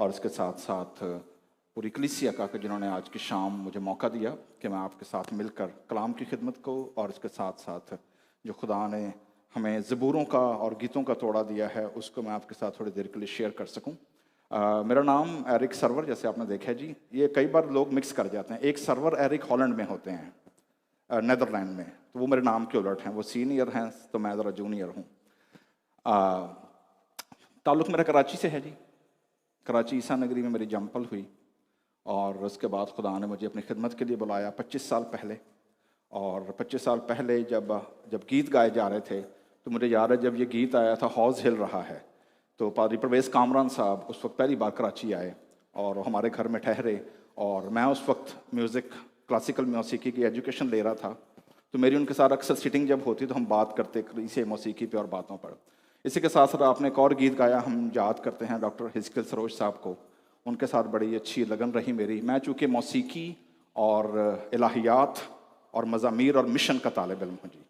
और इसके साथ साथ पूरी कलीसिया का कि जिन्होंने आज की शाम मुझे मौका दिया कि मैं आपके साथ मिलकर कलाम की खिदमत को और इसके साथ साथ जो खुदा ने हमें ज़बूरों का और गीतों का तोड़ा दिया है उसको मैं आपके साथ थोड़ी देर के लिए शेयर कर सकूं। मेरा नाम एरिक सरवर, जैसे आपने देखा है जी। ये कई बार लोग मिक्स कर जाते हैं। एक सरवर एरिक हॉलैंड में होते हैं, नेदरलैंड में, तो वो मेरे नाम के उलट हैं। वो सीनियर हैं तो मैं ज़रा जूनियर हूँ। ताल्लुक़ मेरा कराची से है जी। कराची ईसा नगरी में मेरी जंपल हुई और उसके बाद खुदा ने मुझे अपनी खिदमत के लिए बुलाया 25 साल पहले। और 25 साल पहले जब गीत गाए जा रहे थे तो मुझे याद है जब ये गीत आया था हौज़ हिल रहा है, तो पादरी परवेज़ कामरान साहब उस वक्त पहली बार कराची आए और हमारे घर में ठहरे। और मैं उस वक्त म्यूज़िक क्लासिकल मौसीकी की एजुकेशन ले रहा था, तो मेरी उनके साथ अक्सर सिटिंग जब होती तो हम बात करते इसे मौसीकी पे और बातों पर। इसी के साथ साथ आपने एक और गीत गाया, हम याद करते हैं डॉक्टर हिस्किल सरोज साहब को। उनके साथ बड़ी अच्छी लगन रही मेरी। मैं चूँकि मौसीकी और इलाहियात और मज़ामीर और मिशन का तालिब इल्म हूँ जी।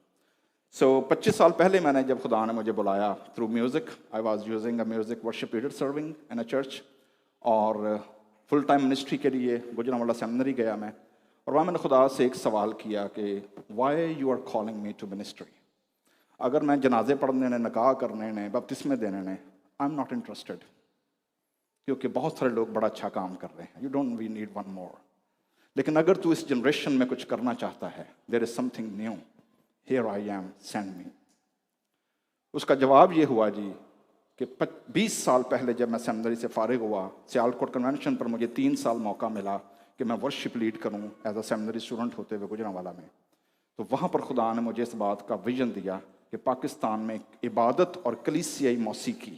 25 साल पहले मैंने जब खुदा ने मुझे बुलाया through music, I was using a music worship leader serving in a church, और फुल टाइम मिनिस्ट्री के लिए गुजरांवाला सेमिनरी गया मैं। और वहाँ मैंने खुदा से एक सवाल किया कि why you are calling me to ministry. अगर मैं जनाजे पढ़ने ने, निकाह करने ने, बपतिस्मे देने ने, आई एम नॉट इंटरेस्टेड, क्योंकि बहुत सारे लोग बड़ा अच्छा काम कर रहे हैं। You don't we need one more. लेकिन अगर तू इस जनरेशन में कुछ करना चाहता है, there is something new, here I am, send me. उसका जवाब ये हुआ जी कि 20 साल पहले जब मैं सेमिनरी से फारिग हुआ, सियालकोट कन्वेंशन पर मुझे 3 साल मौका मिला कि मैं वर्शिप लीड करूं एज अ सेमिनरी स्टूडेंट होते हुए गुजरांवाला में। तो वहाँ पर खुदा ने मुझे इस बात का विजन दिया कि पाकिस्तान में इबादत और कलीसियाई मौसीकी,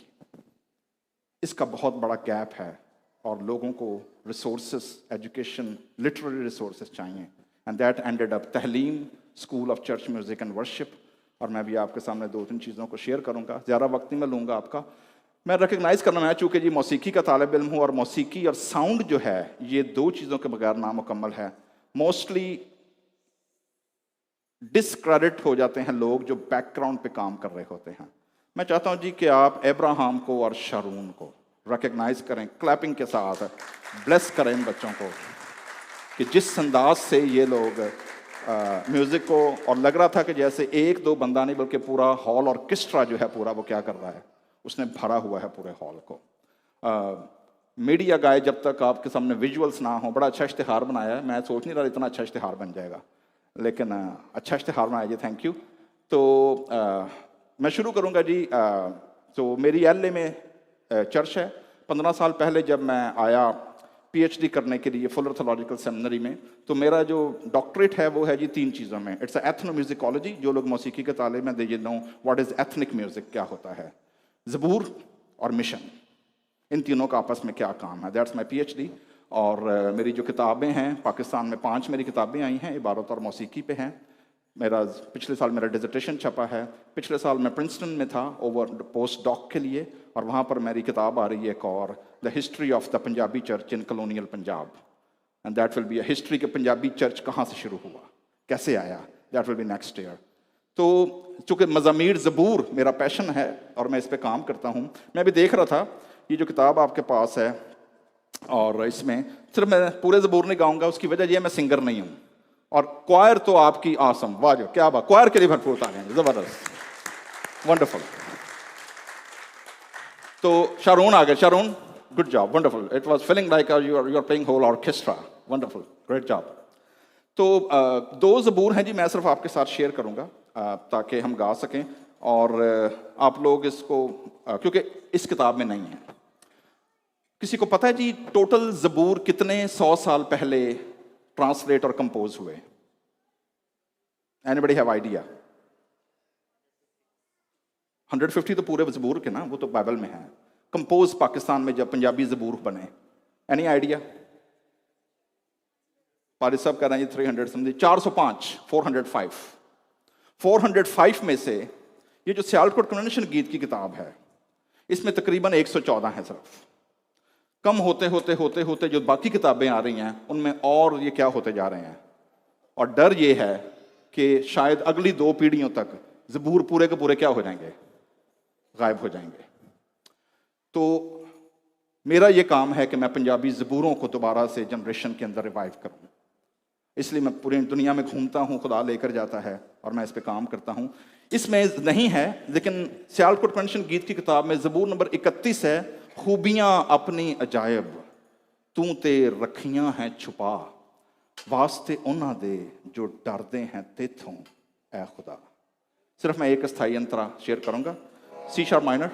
इसका बहुत बड़ा गैप है और लोगों को रिसोर्सेस, एजुकेशन, लिटरेरी रिसोर्सेस चाहिए। And that ended up Tahleem, school of church music and worship. और मैं भी आपके सामने 2-3 चीज़ों को शेयर करूंगा, ज़्यादा वक्त नहीं मैं लूँगा आपका। मैं रिकग्नाइज़ करना, मैं चूँकि जी मौसीकी का तालिब इल्म हूँ और मौसीकी और साउंड जो है ये 2 चीज़ों के बगैर नामुकम्मल है। मोस्टली डिस्क्रेडिट हो जाते हैं लोग जो बैकग्राउंड पे काम कर रहे होते हैं। मैं चाहता हूं जी कि आप एब्राहम को और शारून को रिकग्नाइज करें, क्लैपिंग के साथ ब्लेस करें इन बच्चों को कि जिस अंदाज से ये लोग म्यूज़िक को, और लग रहा था कि जैसे 1-2 बंदा नहीं बल्कि पूरा हॉल ऑर्केस्ट्रा जो है पूरा वो क्या कर रहा है, उसने भरा हुआ है पूरे हॉल को। मीडिया गाए जब तक आपके सामने विजुअल्स ना हो। बड़ा अच्छा इश्तिहार बनाया है, मैं सोच नहीं रहा इतना अच्छा इश्तिहार बन जाएगा, लेकिन अच्छा इश्तिहार बनाया जी, थैंक यू। तो मैं शुरू करूंगा जी। तो मेरी LA में चर्च है। 15 साल पहले जब मैं आया PhD करने के लिए फुलर थियोलॉजिकल सेमिनरी में, तो मेरा जो डॉक्टरेट है वो है जी 3 चीज़ों में। इट्स एथनोम्यूजिकोलॉजी, जो लोग मौसीकी के तालिब में, do you know what is ethnic music, क्या होता है, ज़बूर और मिशन, इन तीनों का आपस में क्या काम है। That's my PhD। और मेरी जो किताबें हैं, पाकिस्तान में 5 मेरी किताबें आई हैं, इबारत और मौसीकी पे हैं। पिछले साल मेरा डिजर्टेशन छपा है। पिछले साल मैं प्रिंसटन में था ओवर पोस्ट डॉक के लिए, और वहाँ पर मेरी किताब आ रही है एक और, the history of the Punjabi church in colonial Punjab, and that will be a history के पंजाबी चर्च कहाँ से शुरू हुआ, कैसे आया, that will be next year. तो चूँकि मज़ामीर ज़बूर मेरा पैशन है और मैं इस पर काम करता हूँ। मैं भी देख रहा था ये जो किताब आपके पास है, और इसमें सिर्फ मैं पूरे ज़बूर नहीं गाऊंगा, उसकी वजह यह मैं सिंगर नहीं हूँ। और क्वायर तो आपकी आसम, वाह जो क्या बात, क्वायर के लिए भरपूर तालियां, जबरदस्त, वंडरफुल। तो शारून आ गए, Sharoon good job, wonderful, it was feeling like you are playing whole orchestra, wonderful, great job. तो 2 ज़बूर हैं जी, मैं सिर्फ आपके साथ शेयर करूंगा ताकि हम गा सकें, और आप लोग इसको क्योंकि इस किताब में नहीं है। किसी को पता है जी टोटल ज़बूर कितने 100 साल पहले ट्रांसलेट और कंपोज हुए? Anybody have idea? 150 तो पूरे ज़बूर के ना, वो तो बाइबल में है। कंपोज पाकिस्तान में जब पंजाबी ज़बूर बने, एनी आइडिया? पारिस साहब कह रहे हैं जी 300 समझिए, 405, 405 में से ये जो सियालकोट कन्वेंशन गीत की किताब है, इसमें तकरीबन 114 है सिर्फ। कम होते होते होते होते जो बाकी किताबें आ रही हैं उनमें और ये क्या होते जा रहे हैं, और डर ये है कि शायद अगली 2 पीढ़ियों तक ज़बूर पूरे के पूरे क्या हो जाएंगे, गायब हो जाएंगे। तो मेरा ये काम है कि मैं पंजाबी ज़बूरों को दोबारा से जनरेशन के अंदर रिवाइव करूँ। इसलिए मैं पूरी दुनिया में घूमता हूँ, खुदा लेकर जाता है और मैं इस पे काम करता हूँ। इसमें नहीं है, लेकिन सियालकोट पेंशन गीत की किताब में ज़बूर नंबर 31 है, खूबियाँ अपनी अजायब तू ते रखियाँ हैं छुपा, वास्ते उन्हां दे जो डरदे हैं तेथों ऐ खुदा। सिर्फ मैं एक अस्थाई अंतरा शेयर करूंगा, C sharp minor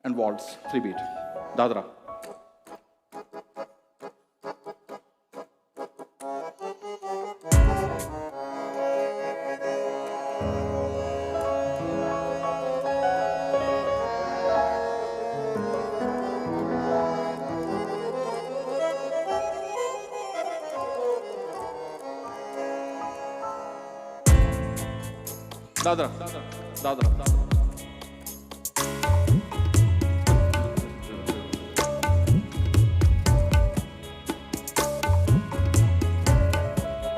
and waltz 3 beat, दादरा। दादरा दादरा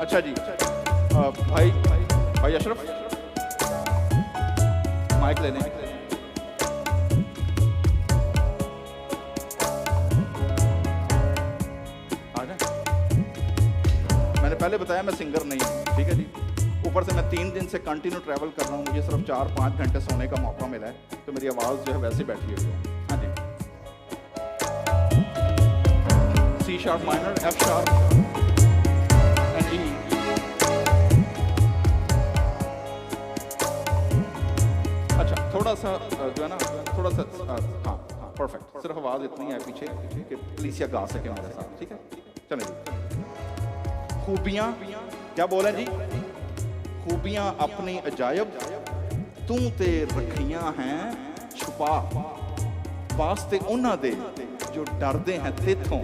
अच्छा जी, भाई अशरफ माइक लेने। आ जाए, मैंने पहले बताया मैं सिंगर नहीं हूँ, ठीक है जी। ऊपर से मैं 3 दिन से कंटिन्यू ट्रैवल कर रहा हूँ, मुझे सिर्फ 4-5 घंटे सोने का मौका मिला है, तो मेरी आवाज़ जो है वैसे बैठी हुई है। हाँ जी, C sharp minor, F sharp and E. अच्छा, थोड़ा सा जो है ना, थोड़ा सा हाँ, परफेक्ट। सिर्फ आवाज़ इतनी है पीछे कि पुलिसिया गा सके मेरे साथ, ठीक है। चलें जी, खूबियाँ क्या बोलें जी, खूबियाँ अपनी अजायब तू ते रखियाँ हैं छुपा, वास्ते उन्हां दे जो डरदे हैं तेथों ऐ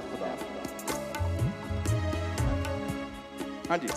खुदा। हाँ जी,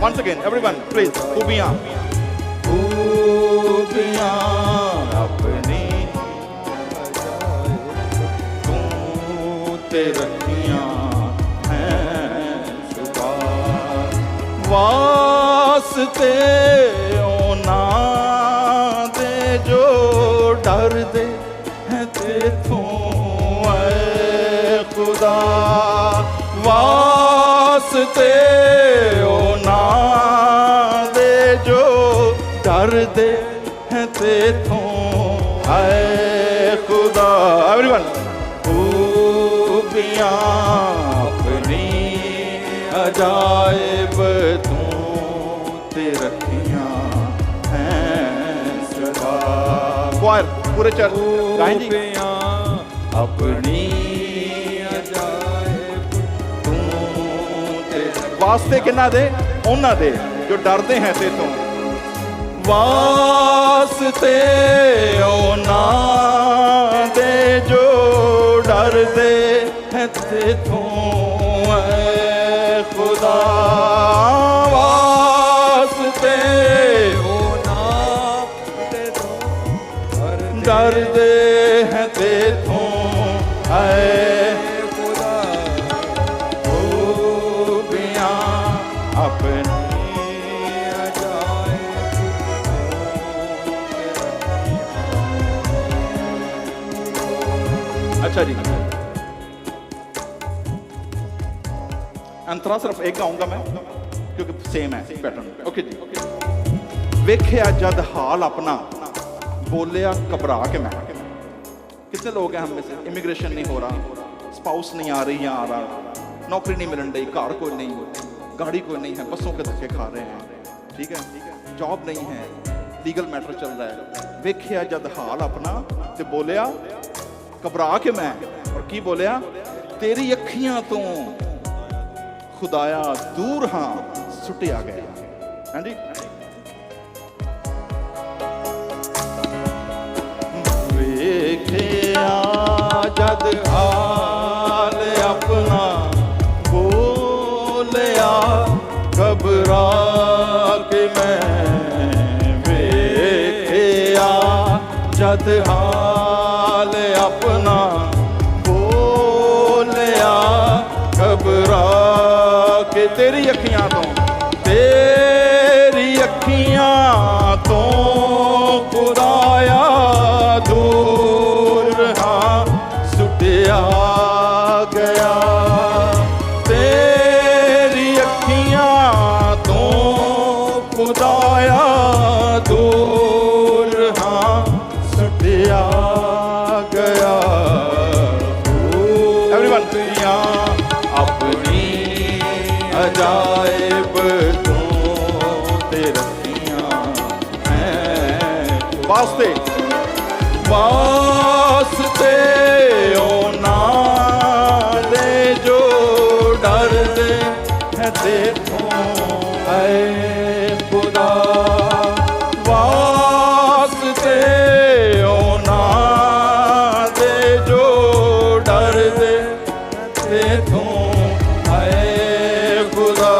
once again everyone please, खूबियाँ खूबियाँ अपनी तू ते रखियाँ हैं छुपा, वास्ते ओना दे जो डर दे हैं तेथों ऐ खुदा, वास्ते ओना दे जो डर दे हैं तेथों ऐ खुदा। एवरीवन, खूबियाँ अपनी अजायब तू ते रखियाँ हैं सदा। क्वायर पूरे चर्च गाएं जी, अपनी वास्ते किन्ना दे उन्हां दे जो डरदे हैं तेथों, वास्ते उन्हां दे जो डरदे हैं तेथों ऐ खुदा, वास्ते उन्हां दे जो डरदे हैं तेथों ऐ अच्छा जी। अंतरा सिर्फ एक गाऊंगा मैं क्योंकि सेम है पैटर्न। ओके जी। वेख्या जद हाल अपना बोलिया घबरा के मैं। कितने लोग हैं हम में से इमिग्रेशन नहीं हो रहा, स्पाउस नहीं आ रही या आ रहा, नौकरी नहीं मिलन रही, कार कोई नहीं, गाड़ी कोई नहीं है, बसों के धक्के खा रहे हैं, ठीक है, जॉब नहीं है, लीगल मैटर चल रहा है। वेख्या जद हाल अपना ते बोलिया घबरा के मैं और की बोलिया तेरी अखियां तो खुदाया दूर हाँ सुटिया गया। हाँ जी, वेखे जद हाल अपना बोलिया घबरा के मैं वेखे जद हाल अपना बोलिया घबरा के तेरी अखियां तो खुदाया दूर हाँ सुटिया गया। तेरी अखियां तो खुदाया दूर हाँ सुटिया गया। एवरीवन अपनी अजायब तू तेरियां हैं वास्ते वास्ते ओ ना दे जो डर दे है देखो ऐ खुदा। वास्ते ओ ना दे जो डर दे देखो ऐ खुदा।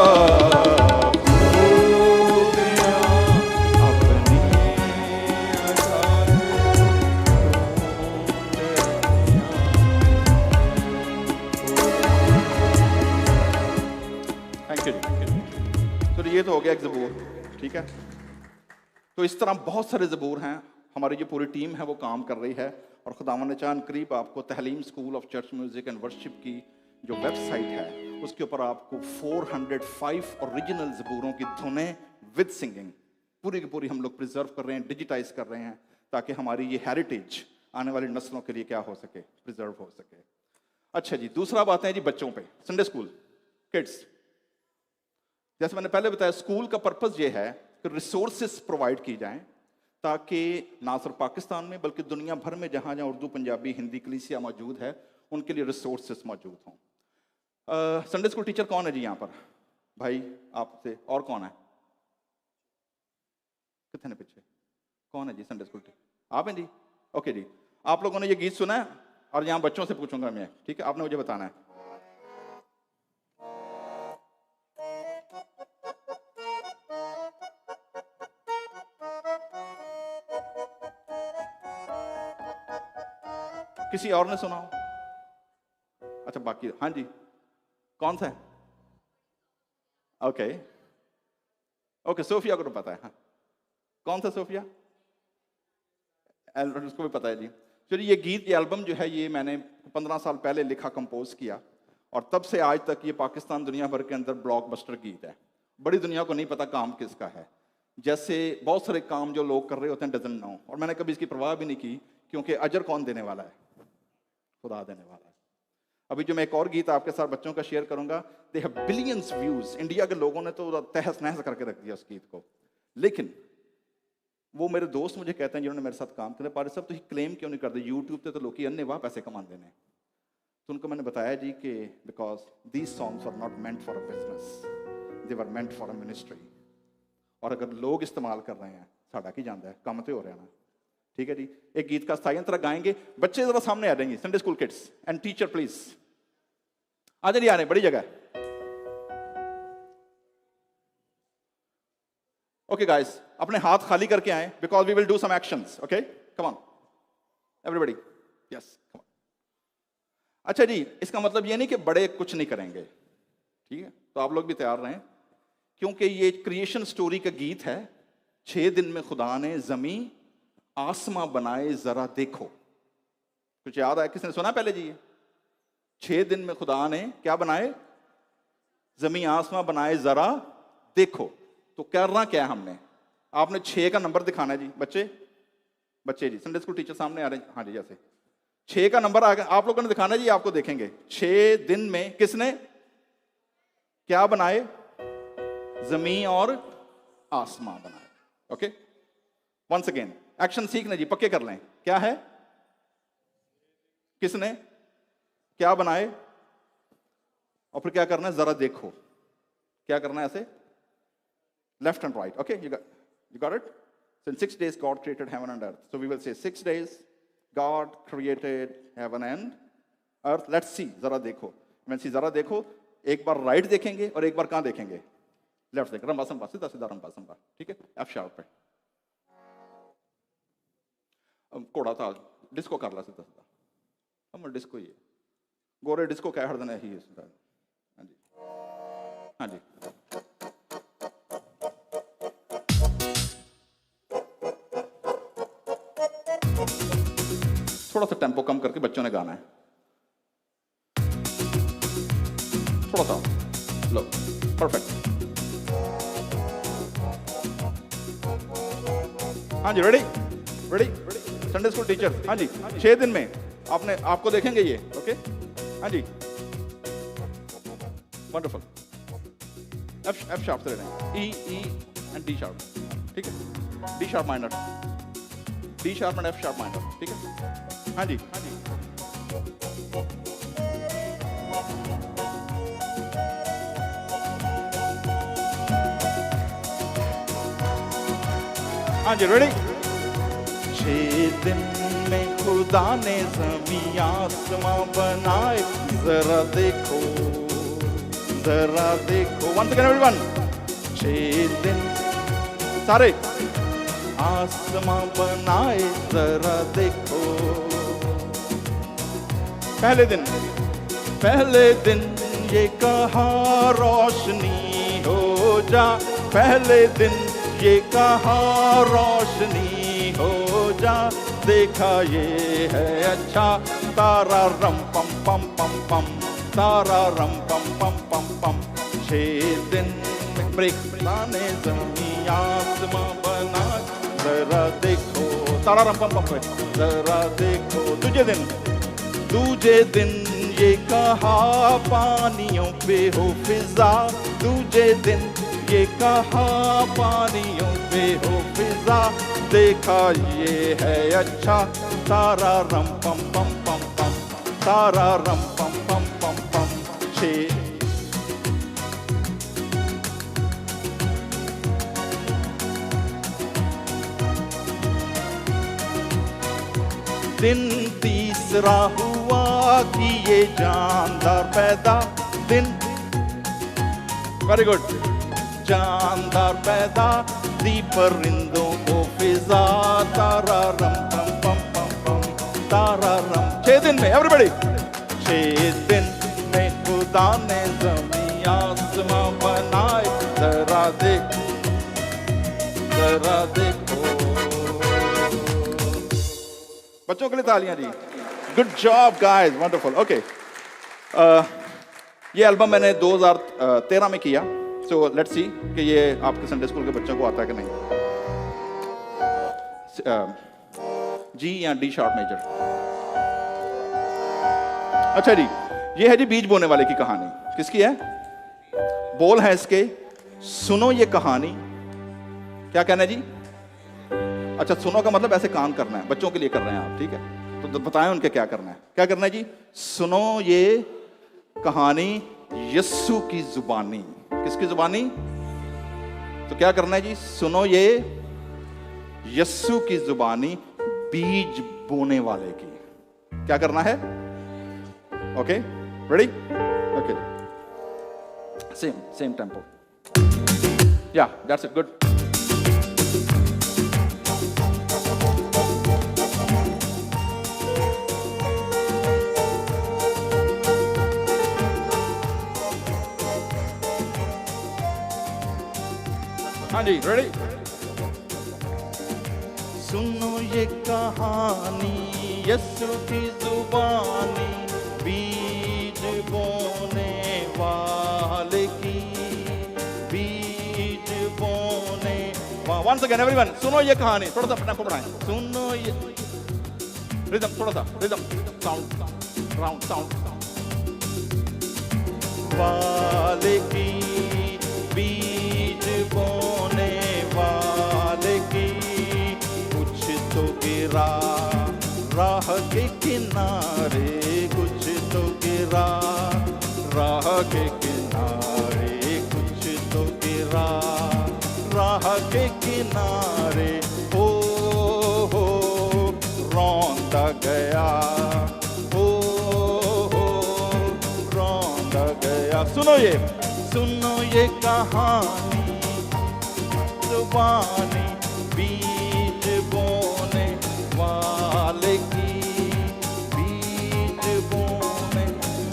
ये तो हो गया एक ज़बूर, ठीक है। तो इस तरह बहुत सारे ज़बूर हैं, हमारी जो पूरी टीम है वो काम कर रही है और खुदावंद ने चाहा करीब आपको Tahleem school of church music and worship की जो वेबसाइट है उसके ऊपर आपको 405 ओरिजिनल ज़बूरों की धुनें विद सिंगिंग पूरी की पूरी हम लोग प्रिजर्व कर रहे हैं, डिजिटाइज कर रहे हैं ताकि हमारी ये हेरिटेज आने वाली नस्लों के लिए क्या हो सके, प्रिजर्व हो सके। अच्छा जी, दूसरा बात है जी बच्चों पे, संडे स्कूल किड्स। जैसे मैंने पहले बताया स्कूल का पर्पस ये है कि रिसोर्सेस प्रोवाइड की जाएं ताकि ना सिर्फ पाकिस्तान में बल्कि दुनिया भर में जहाँ जहाँ उर्दू पंजाबी हिंदी कलीसिया मौजूद है उनके लिए रिसोर्सेस मौजूद हों। संडे स्कूल टीचर कौन है जी यहाँ पर? भाई आपसे और कौन है? कितने पीछे कौन है जी संडे स्कूल टीचर? आप हैं जी? ओके जी, आप लोगों ने ये गीत सुना है और यहाँ बच्चों से पूछूंगा मैं, ठीक है? आपने मुझे बताना है। किसी और ने सुना हो? अच्छा बाकी, हाँ जी, कौन सा है? ओके ओके, सोफिया को तो पता है। हाँ, कौन सा सोफिया? उसको भी पता है जी। चलिए, ये गीत, ये एल्बम जो है ये मैंने 15 साल पहले लिखा, कंपोज किया और तब से आज तक ये पाकिस्तान दुनिया भर के अंदर ब्लॉकबस्टर गीत है। बड़ी दुनिया को नहीं पता काम किसका है, जैसे बहुत सारे काम जो लोग कर रहे होते हैं डजंट नो, और मैंने कभी इसकी परवाह भी नहीं की क्योंकि अजर कौन देने वाला है? खुदा देने वाला है। अभी जो मैं एक और गीत आपके साथ बच्चों का शेयर करूंगा, they have billions views. India के लोगों ने तो तहस नहस करके रख दिया उस गीत को, लेकिन वो मेरे दोस्त मुझे कहते हैं जिन्होंने मेरे साथ काम किया, पारिस साहब तो क्लेम क्यों नहीं करते यूट्यूब पे तो लोग अन्य वाह पैसे कमाते हैं। तो उनको मैंने बताया जी कि because these songs are not meant for a business, they were meant for a ministry. और अगर लोग इस्तेमाल कर रहे हैं साड़ा की जाता है, काम तो हो रहा है ना, ठीक है जी। एक गीत का स्थाई अंतरा गाएंगे, बच्चे जरा सामने आ जाएंगे, Sunday school kids and teacher please आ जाइए, आ रहे बड़ी जगह। ओके गाइस, अपने हाथ खाली करके आए because we will do some actions. Okay, come on everybody, yes come on. अच्छा जी, इसका मतलब ये नहीं कि बड़े कुछ नहीं करेंगे, ठीक है? तो आप लोग भी तैयार रहें क्योंकि ये क्रिएशन स्टोरी का गीत है। 6 दिन में खुदा ने जमीन आसमां बनाए जरा देखो। कुछ याद आया? किसने सुना पहले जी? 6 दिन में खुदा ने क्या बनाए? जमीन आसमां बनाए जरा देखो। तो करना क्या है हमने? आपने 6 का नंबर दिखाना है जी। बच्चे जी, संडे स्कूल टीचर सामने आ रहे हैं। हाँ जी, जैसे 6 का नंबर आ गया, आप लोगों ने दिखाना है जी। आपको देखेंगे 6 दिन में किसने क्या बनाए? जमीन और आसमां बनाए। ओके, वंस अगेन एक्शन सीखना जी, पक्के कर लें। क्या है? किसने? क्या बनाए? और फिर क्या करना है? जरा देखो। क्या करना है? ऐसे left and right. Okay, you got it? So in 6 days God created heaven and earth. So we will say 6 days God created heaven and earth. Let's see. जरा देखो. When see जरा देखो, एक बार राइट देखेंगे और एक बार कहाँ देखेंगे? लेफ्ट देखेंगे. रंबासंबा, सीधा सीधा रंबासंबा. ठीक है? एफ शार्प पे. कोड़ा था, डिस्को कर ला सीधा सीधा. हम डिस्को ही है. गोरे डिस्को क्या हर दिन है ही है. हाँ जी. हाँ जी. थोड़ा सा टेम्पो कम करके बच्चों ने गाना है. थोड़ा सा लो. परफेक्ट. हाँ जी. Ready ready. Sunday school teacher. हाँ जी. 6 दिन में आपको देखेंगे ये. ओके. हाँ जी. वंडरफुल. एफ शार्प से लेना. E and D sharp. ठीक है? D sharp minor. D sharp and F sharp minor. ठीक है? हाँ जी. हाँ जी. हाँ जी. रेडी. 6 दिन में खुदा ने ज़मीं आसमां बनाए. जरा देखो, जरा देखो. Once again everyone. 6 दिन सारे आसमां बनाए. जरा देखो. पहले दिन ये कहा रोशनी हो जा. पहले दिन ये कहा रोशनी हो जा. देखा ये है अच्छा. तारा रम पम पम पम पम. तारा रम पम पम पम पम. 6 दिन में ब्रेक लाने ज़मीं आसमां बना. जरा देखो. तारा रम पम पम पे. जरा देखो. दूजे दिन ये कहा पानियों पे हो फिजा. दूजे दिन ये कहा पानियों पे हो फिजा. देखा ये है अच्छा. तारा रम पम पम पम पम. तारा रम पम पम पम पम. 6 दिन तीसरा हुआ कि ये जानदार पैदा. दिन वेरी गुड. जानदार पैदा दी परिंदों को फिजा. तारा रम पम पम पम पम. तारा रम. 6 दिन में एवरीबॉडी. 6 दिन में खुदा ने ज़मीं आसमां बनाए. जरा देखो. बच्चों के लिए तालियां जी. Good job guys. Wonderful. Okay. ये एल्बम मैंने 2013 में किया. सो लेट्स सी कि ये आपके संडे स्कूल के बच्चों को आता है कि नहीं. जी या डी शार्प मेजर. अच्छा जी. ये है जी बीज बोने वाले की कहानी. किसकी है? बोल है इसके. सुनो ये कहानी. क्या कहना है जी? अच्छा, सुनो का मतलब ऐसे काम करना है. बच्चों के लिए कर रहे हैं आप. ठीक है? तो बताएं उनके क्या करना है. क्या करना है जी? सुनो ये कहानी यस्सु की जुबानी. किसकी जुबानी? तो क्या करना है जी? सुनो ये यस्सु की जुबानी बीज बोने वाले की. क्या करना है? Okay. Ready? Okay. Same tempo. या दैट्स इट. गुड. हाँ जी. रेडी. सुनो ये कहानी यस्सु की जुबानी. बीज बोने वाले की. बीज बोने. Once again everyone. सुनो ये कहानी. थोड़ा सा टेम्पो बढ़ाएं. सुनो ये रिदम. थोड़ा सा रिदम. साउंड. Round sound. वाले की. बीज बोने वाले की. कुछ तो गिरा राह के किनारे. गिरा, राह के किनारे कुछ तो गिरा, राह के किनारे हो रौंदा गया, हो रौंदा गया। सुनो ये कहानी जुबानी बीज बोने वाले की, बीज बोने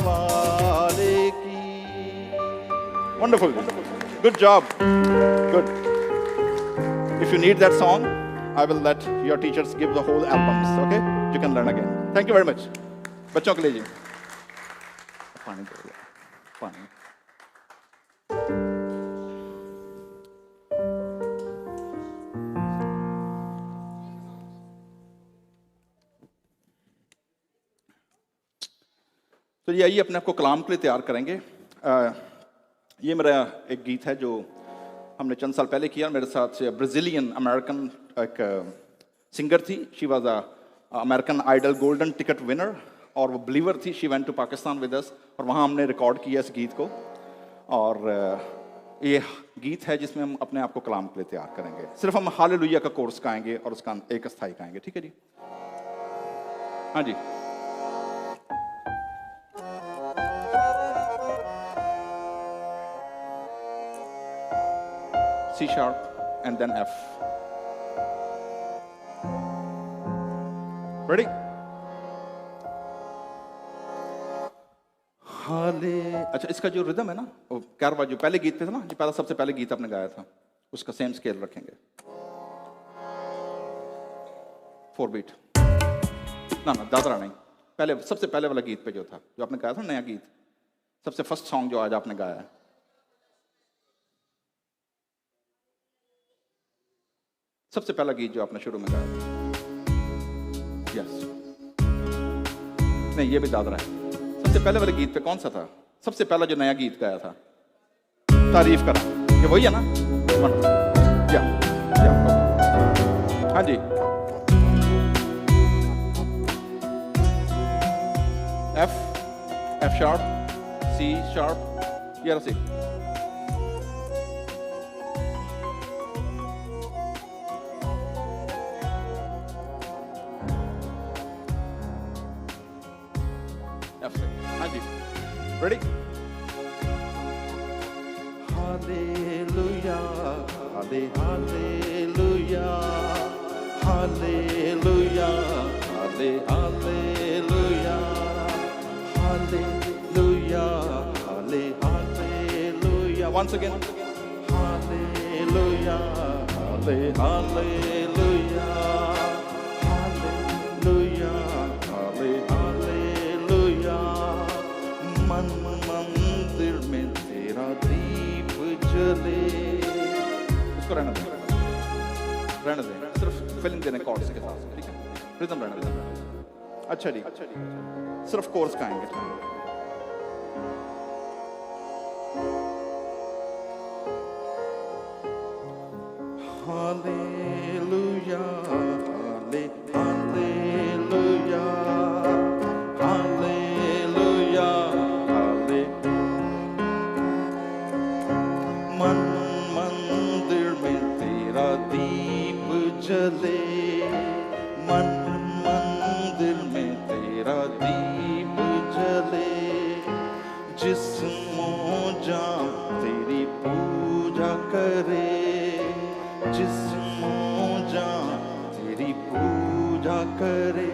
वाले की। Wonderful, good job, good. If you need that song, I will let your teachers give the whole albums, okay? You can learn again. Thank you very much. बच्चों के लिए जी पानी दे दो, पानी। तो ये आइए अपने आप को कलाम के लिए तैयार करेंगे। ये मेरा एक गीत है जो हमने चंद साल पहले किया। मेरे साथ से ब्राज़ीलियन अमेरिकन एक सिंगर थी, she was a American idol golden ticket winner, और वो बिलीवर थी। She went to Pakistan with us, और वहाँ हमने रिकॉर्ड किया इस गीत को। और ये गीत है जिसमें हम अपने आप को कलाम के लिए तैयार करेंगे। सिर्फ हम हालेलुया का कोर्स गाएंगे और उसका एक अस्थाई गाएंगे, ठीक है जी? हाँ जी। C sharp and then F. Ready? हाले। अच्छा, इसका जो रिदम है ना, वो कारवा जो पहले गीत पे था ना, जो पहला सबसे पहले गीत आपने गाया था, उसका सेम स्केल रखेंगे। 4 बीट ना दादरा नहीं, पहले सबसे पहले वाला गीत पे जो था, जो आपने गाया था नया गीत, सबसे फर्स्ट सॉन्ग जो आज आपने गाया है, सबसे पहला गीत जो आपने शुरू में गाया था। यस, नहीं ये भी दादरा है। सबसे पहले वाले गीत पे कौन सा था? सबसे पहला जो नया गीत गाया था, तारीफ करा, ये वही है ना? या हाँ जी। F sharp, C sharp, ये रहा C। Ready? Hallelujah, hallelujah, hallelujah, hallelujah, hallelujah, hallelujah. Once again. Hallelujah, hallelujah, hallelujah, hallelujah. मन मंदिर में तेरा दीप जले। इसको रहने दे, सिर्फ फिलिंग देने कॉर्ड्स के साथ, ठीक है? रिदम रहने दे। अच्छा जी, सिर्फ कोर्स गाएंगे। हालेलुया, हालेलुया, जले मन मंदिर में तेरा दीप जले, जिस्मों जान तेरी पूजा करे, जिस्मों जान तेरी पूजा करे।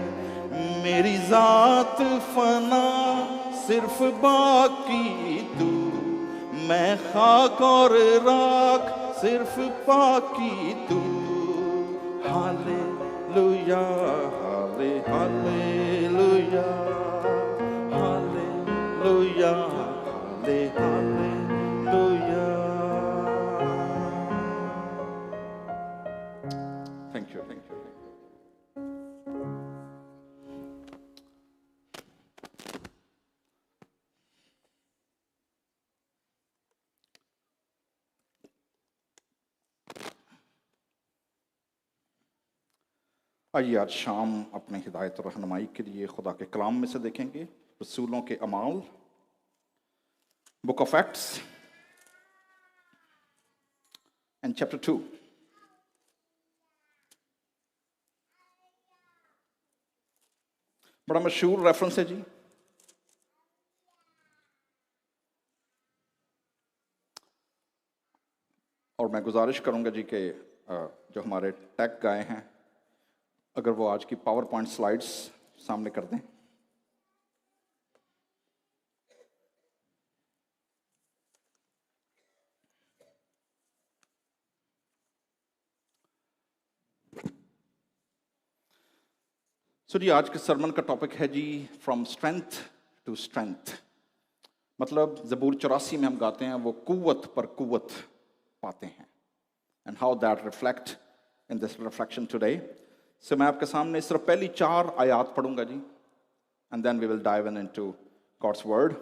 मेरी जात फना सिर्फ बाकी तू, मैं खाक और राख सिर्फ बाकी तू। Hallelujah, hallelujah, hallelujah, hallelujah. Thank you, thank you. आइए आज शाम अपने हिदायत और रहनुमाई के लिए खुदा के कलाम में से देखेंगे रसूलों के अमाल, book of acts and chapter 2। बड़ा मशहूर रेफरेंस है जी। और मैं गुजारिश करूंगा जी कि जो हमारे टेक गाय हैं, अगर वो आज की पावर पॉइंट स्लाइड्स सामने कर दें। जी, आज के सरमन का टॉपिक है जी फ्रॉम स्ट्रेंथ टू स्ट्रेंथ। मतलब ज़बूर 84 में हम गाते हैं वो कुव्वत पर कुव्वत पाते हैं, and how that reflect in this reflection today. मैं आपके सामने सिर्फ पहली 4 आयात पढ़ूंगा जी, and then we will dive into God's word.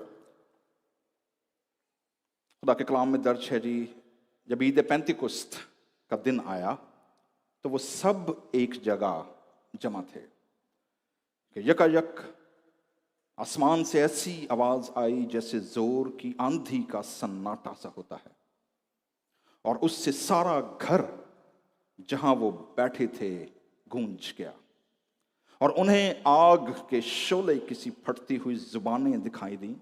खुदा के कलाम में दर्ज है जी, जब ईद पेंतिकुस्त का दिन आया तो वो सब एक जगह जमा थे कि यकायक आसमान से ऐसी आवाज आई जैसे जोर की आंधी का सन्नाटा सा होता है, और उससे सारा घर जहां वो बैठे थे गूंज गया, और उन्हें आग के शोले किसी फटती हुई जुबानें दिखाई दी,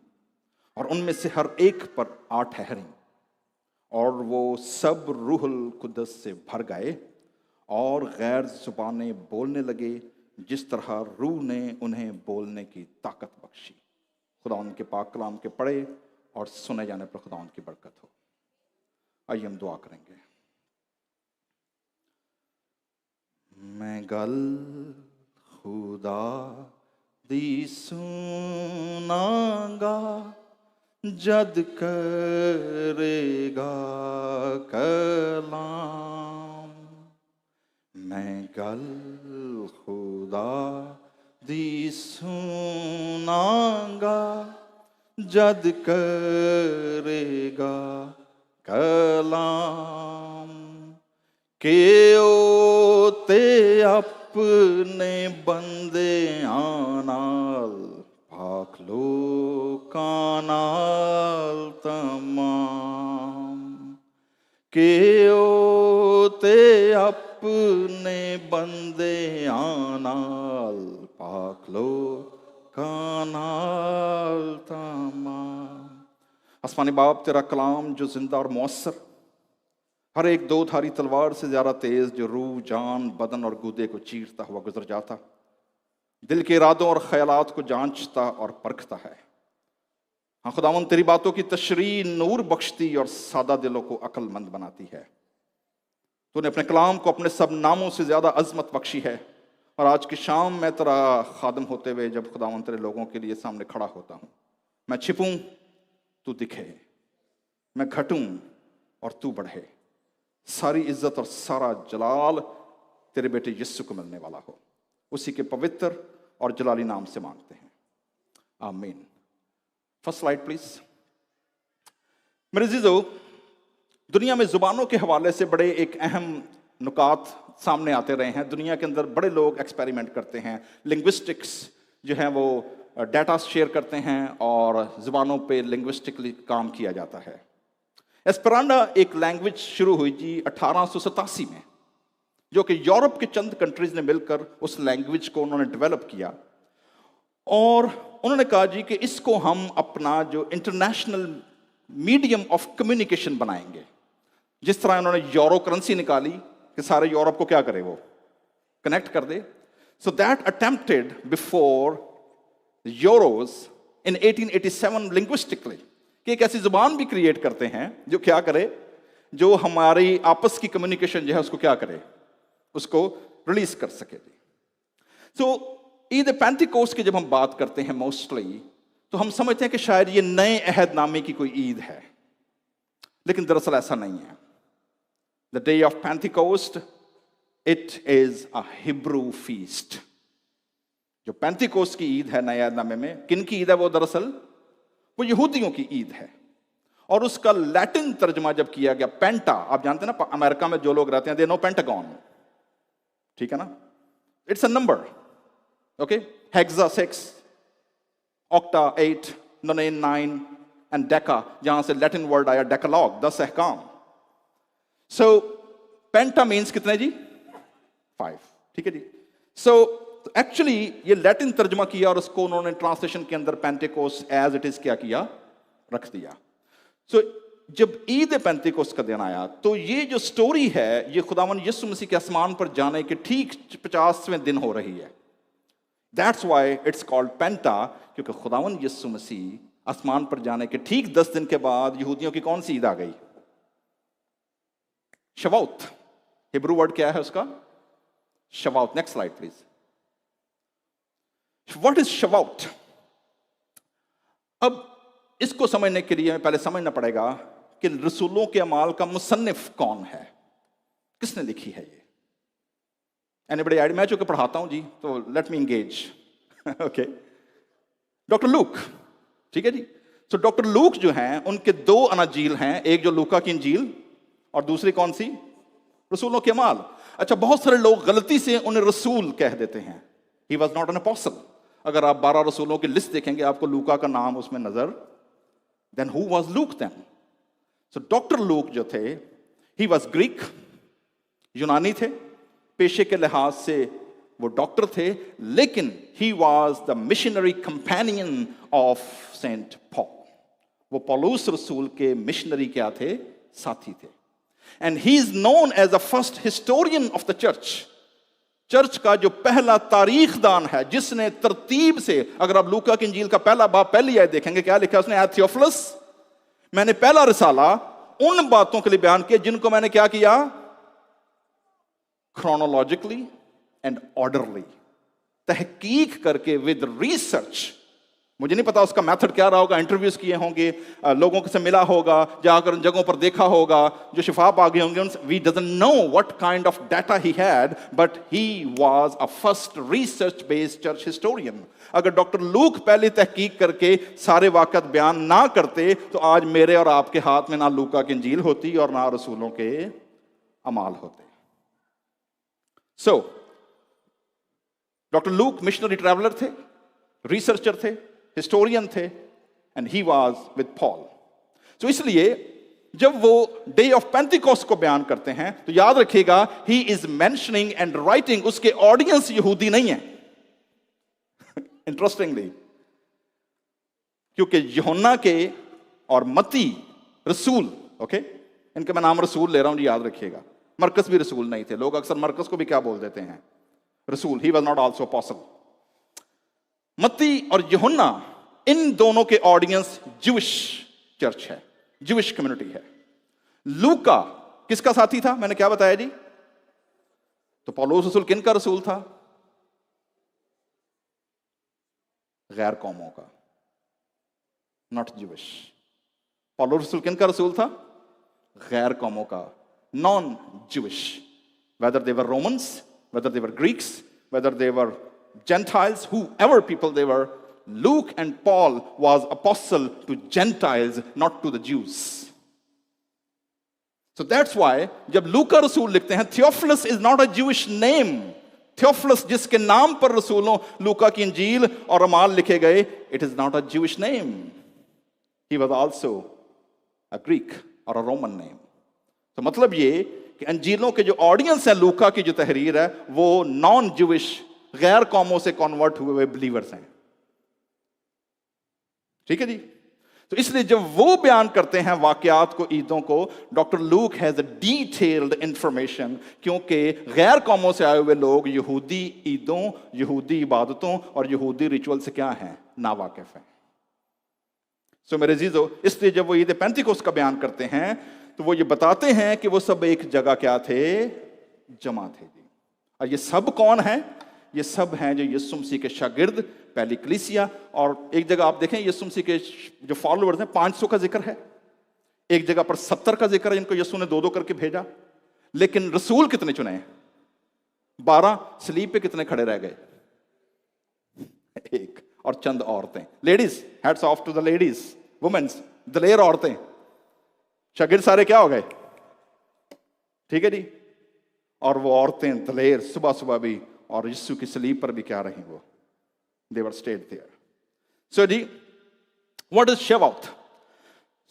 और उनमें से हर एक पर आ ठहरी, और वो सब रूहुल कुद्दस से भर गए और गैर जुबानें बोलने लगे जिस तरह रूह ने उन्हें बोलने की ताकत बख्शी। खुदा उनके पाक कलाम के पढ़े और सुने जाने पर खुदा उनकी बरकत हो। आइए हम दुआ करेंगे। मैं गल खुदा दी सुनांगा जद करेगा कलाम। मैं गल खुदा दी सुनांगा जद करेगा कलाम। के ओ ते अपने बंदे आनाल पाक लोकां नाल तमाम। के ओ ते अपने बंदे आनाल पाक लोकां नाल तमाम। आसमानी बाप, तेरा कलाम जो जिंदा और मौसर, हर एक 2 धारी तलवार से ज्यादा तेज, जो रूह, जान, बदन और गुदे को चीरता हुआ गुजर जाता, दिल के इरादों और ख्यालात को जांचता और परखता है। हाँ खुदावंद, तेरी बातों की तशरीह नूर बख्शती और सादा दिलों को अक्लमंद बनाती है। तूने अपने कलाम को अपने सब नामों से ज्यादा अजमत बख्शी है, और आज की शाम मैं तेरा खादम होते हुए जब खुदावंद तेरे लोगों के लिए सामने खड़ा होता हूँ, मैं छिपूं तू दिखे, मैं घटूं और तू बढ़े। सारी इज्जत और सारा जलाल तेरे बेटे यीशु को मिलने वाला हो, उसी के पवित्र और जलाली नाम से मांगते हैं, आमीन। First slide please. मेरे अजीजों, दुनिया में जुबानों के हवाले से बड़े एक अहम नुकात सामने आते रहे हैं। दुनिया के अंदर बड़े लोग एक्सपेरिमेंट करते हैं, लिंग्विस्टिक्स जो है वो डाटा शेयर करते हैं, और जुबानों पे लिंग्विस्टिकली काम किया जाता है। एस्पेरांडा एक लैंग्वेज शुरू हुई जी 1887 में, जो कि यूरोप के चंद कंट्रीज ने मिलकर उस लैंग्वेज को उन्होंने डेवलप किया, और उन्होंने कहा जी कि इसको हम अपना जो इंटरनेशनल मीडियम ऑफ कम्युनिकेशन बनाएंगे। जिस तरह उन्होंने यूरो करेंसी निकाली कि सारे यूरोप को क्या करे, वो कनेक्ट कर दे। So that attempted before Euros in 1887 linguistically कि एक ऐसी जुबान भी क्रिएट करते हैं जो क्या करे, जो हमारी आपस की कम्युनिकेशन जो है उसको क्या करे, उसको रिलीज कर सके। सो ईद पेंटिकोस्ट की जब हम बात करते हैं मोस्टली, तो हम समझते हैं कि शायद ये नए अहदनामे की कोई ईद है, लेकिन दरअसल ऐसा नहीं है। The day of Pentecost, it is a Hebrew feast. जो पेंटिकोस्ट की ईद है नए अहदनामे में, किन की ईद है वो? दरअसल वो यहूदियों की ईद है, और उसका लैटिन तर्जमा जब किया गया पेंटा, आप जानते हैं ना अमेरिका में जो लोग रहते हैं दे नो पेंटागन, ठीक है ना, it's a number, okay, hexa 6, octa 8, नोनेन 9 and Deka, जहां से लैटिन वर्ड आया डेकालॉग, 10 अहकाम। सो पेंटा मीन्स कितने जी? 5, ठीक है जी। सो एक्चुअली ये लैटिन तर्जमा किया और उसको उन्होंने ट्रांसलेशन के अंदर पेंटेकोस्ट एज इट इज क्या किया, रख दिया। सो जब ईद पेंटेकोस्ट का दिन आया तो ये जो स्टोरी है ये खुदावन यीशु मसीह के आसमान पर जाने के ठीक 50वें दिन हो रही है। दैट्स व्हाई इट्स कॉल्ड पेंटा, क्योंकि खुदावन यीशु मसीह आसमान पर जाने के ठीक 10 दिन के बाद यहूदियों की कौन सी ईद आ गई? शवाउत। हिब्रू वर्ड क्या है उसका? Shavuot. Next slide please. What is Shavuot? अब इसको समझने के लिए हमें पहले समझना पड़ेगा कि रसूलों के अमाल का मुसन्निफ कौन है, किसने लिखी है ये। Anybody idea? मैं चूंकि पढ़ाता हूं जी तो let me engage. Okay, doctor look, ठीक है जी। सो डॉक्टर लूक जो हैं उनके 2 अनाजील हैं, एक जो लूका की इंजील और दूसरी कौन सी? रसूलों के अमाल। अच्छा, बहुत सारे लोग गलती से उन्हें रसूल कह देते हैं। He was not an apostle. अगर आप 12 रसूलों की लिस्ट देखेंगे आपको लूका का नाम उसमें नजर, then who was Luke then? So doctor Luke जो थे, ही वाज ग्रीक, यूनानी थे, पेशे के लिहाज से वो डॉक्टर थे, लेकिन he was the missionary companion of Saint Paul. वो पौलुस रसूल के मिशनरी क्या थे? साथी थे। And he is known as the first historian of the church. Church का जो पहला तारीखदान है, जिसने तरतीब से, अगर आप लूका की इंजील का पहला बाब पहली आयत देखेंगे, क्या लिखा है उसने? ऐ थियोफिलस, मैंने पहला रिसाला उन बातों के लिए बयान किया जिनको मैंने क्या किया? क्रोनोलॉजिकली एंड ऑर्डरली, तहकीक करके, विद रिसर्च। मुझे नहीं पता उसका मेथड क्या रहा होगा, इंटरव्यूज किए होंगे, लोगों से मिला होगा, जाकर उन जगहों पर देखा होगा, जो शिफा पा गए होंगे। We doesn't know what kind of data he had, but he was a first research based church historian. अगर डॉक्टर लूक पहले तहकीक करके सारे वाकत बयान ना करते तो आज मेरे और आपके हाथ में ना लूका की इंजील होती और ना रसूलों के अमाल होते। सो डॉक्टर लूक मिशनरी ट्रैवलर थे, रिसर्चर थे, हिस्टोरियन थे, and he was with Paul. तो इसलिए जब वो डे ऑफ पेंटिकोस्ट को बयान करते हैं तो याद रखिएगा, he is mentioning and writing, उसके ऑडियंस यहूदी नहीं है। इंटरेस्टिंगली, क्योंकि यूहन्ना के और मत्ती रसूल, ओके, इनके मैं नाम रसूल ले रहा हूं जी, याद रखिएगा। मरकस भी रसूल नहीं थे। लोग अक्सर मरकस को भी क्या बोल देते हैं? रसूल। He was not also apostle. मत्ती और यूहन्ना, इन दोनों के ऑडियंस ज्यूइश चर्च है, ज्यूइश कम्युनिटी है। लूका किसका साथी था? मैंने क्या बताया जी? तो पौलुस रसूल किन का रसूल था? गैर कौमों का, नॉट ज्यूइश। पौलुस रसूल किन का रसूल था? गैर कौमों का, non Jewish. Whether they were Romans, whether they were Greeks, whether they were Gentiles, whoever people they were, Luke and Paul was apostle to Gentiles, not to the Jews. So that's why जब लूका रसूल लिखते हैं, Theophilus is not a Jewish name. Theophilus जिसके नाम पर रसूलों लूका की इंजील और अमाल लिखे गए, it is not a Jewish name. He was also a Greek or a Roman name. तो मतलब ये कि अंजीलों के जो ऑडियंस है, लूका की जो तहरीर है, वो नॉन ज्यूइश, गैर कौमों से कन्वर्ट हुए हुए बिलीवर्स हैं। ठीक है जी। तो इसलिए जब वो बयान करते हैं वाकयात को, ईदों को, doctor look has a detailed information, क्योंकि गैर कौमों से आए हुए लोग यहूदी ईदों, यहूदी इबादतों और यहूदी रिचुअल से क्या हैं? नावाकिफ हैं। सो मेरे अजीजों, इसलिए जब वो ईद पेंटिकोस्ट का बयान करते हैं तो वो ये बताते हैं कि वो सब एक जगह क्या थे? जमा थे जी। और ये सब कौन है? ये सब हैं जो यीशु मसीह के शागिर्द, पहली कलीसिया। और एक जगह आप देखें यीशु मसीह के जो फॉलोअर्स हैं, 500 का जिक्र है, एक जगह पर 70 का जिक्र है जिनको यीशु ने 2-2 करके भेजा। लेकिन रसूल कितने चुने? 12। सलीब पे कितने खड़े रह गए? एक। और चंद औरतें, ladies, hats off to the ladies, women's, दलेर औरतें। शागिर्द सारे क्या हो गए? ठीक है जी। और वो औरतें दलेर सुबह सुबह भी, और यीशु की सलीब पर भी क्या रही? वो they were stayed there. So जी, व्हाट इज शवाउत?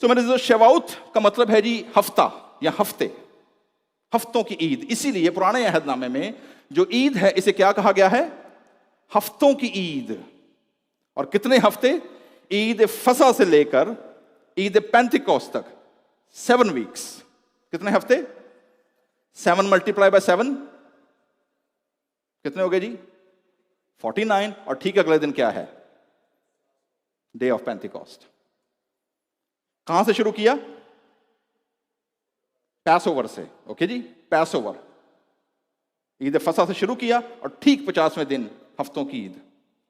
सो मेरे जो शवाउत का मतलब है जी हफ्ता या हफ्ते, हफ्तों की ईद। इसीलिए पुराने अहदनामे में जो ईद है इसे क्या कहा गया है? हफ्तों की ईद। और कितने हफ्ते? ईद फसा से लेकर ईद पेंटिकोस्ट तक 7 वीक्स। कितने हफ्ते? 7 मल्टीप्लाई बाय 7 कितने हो गए जी? 49। और ठीक अगले दिन क्या है? Day of Pentecost. कहां से शुरू किया? पैस ओवर से। ओके जी, पैस ओवर, ईद फसा से शुरू किया और ठीक 50वें दिन हफ्तों की ईद।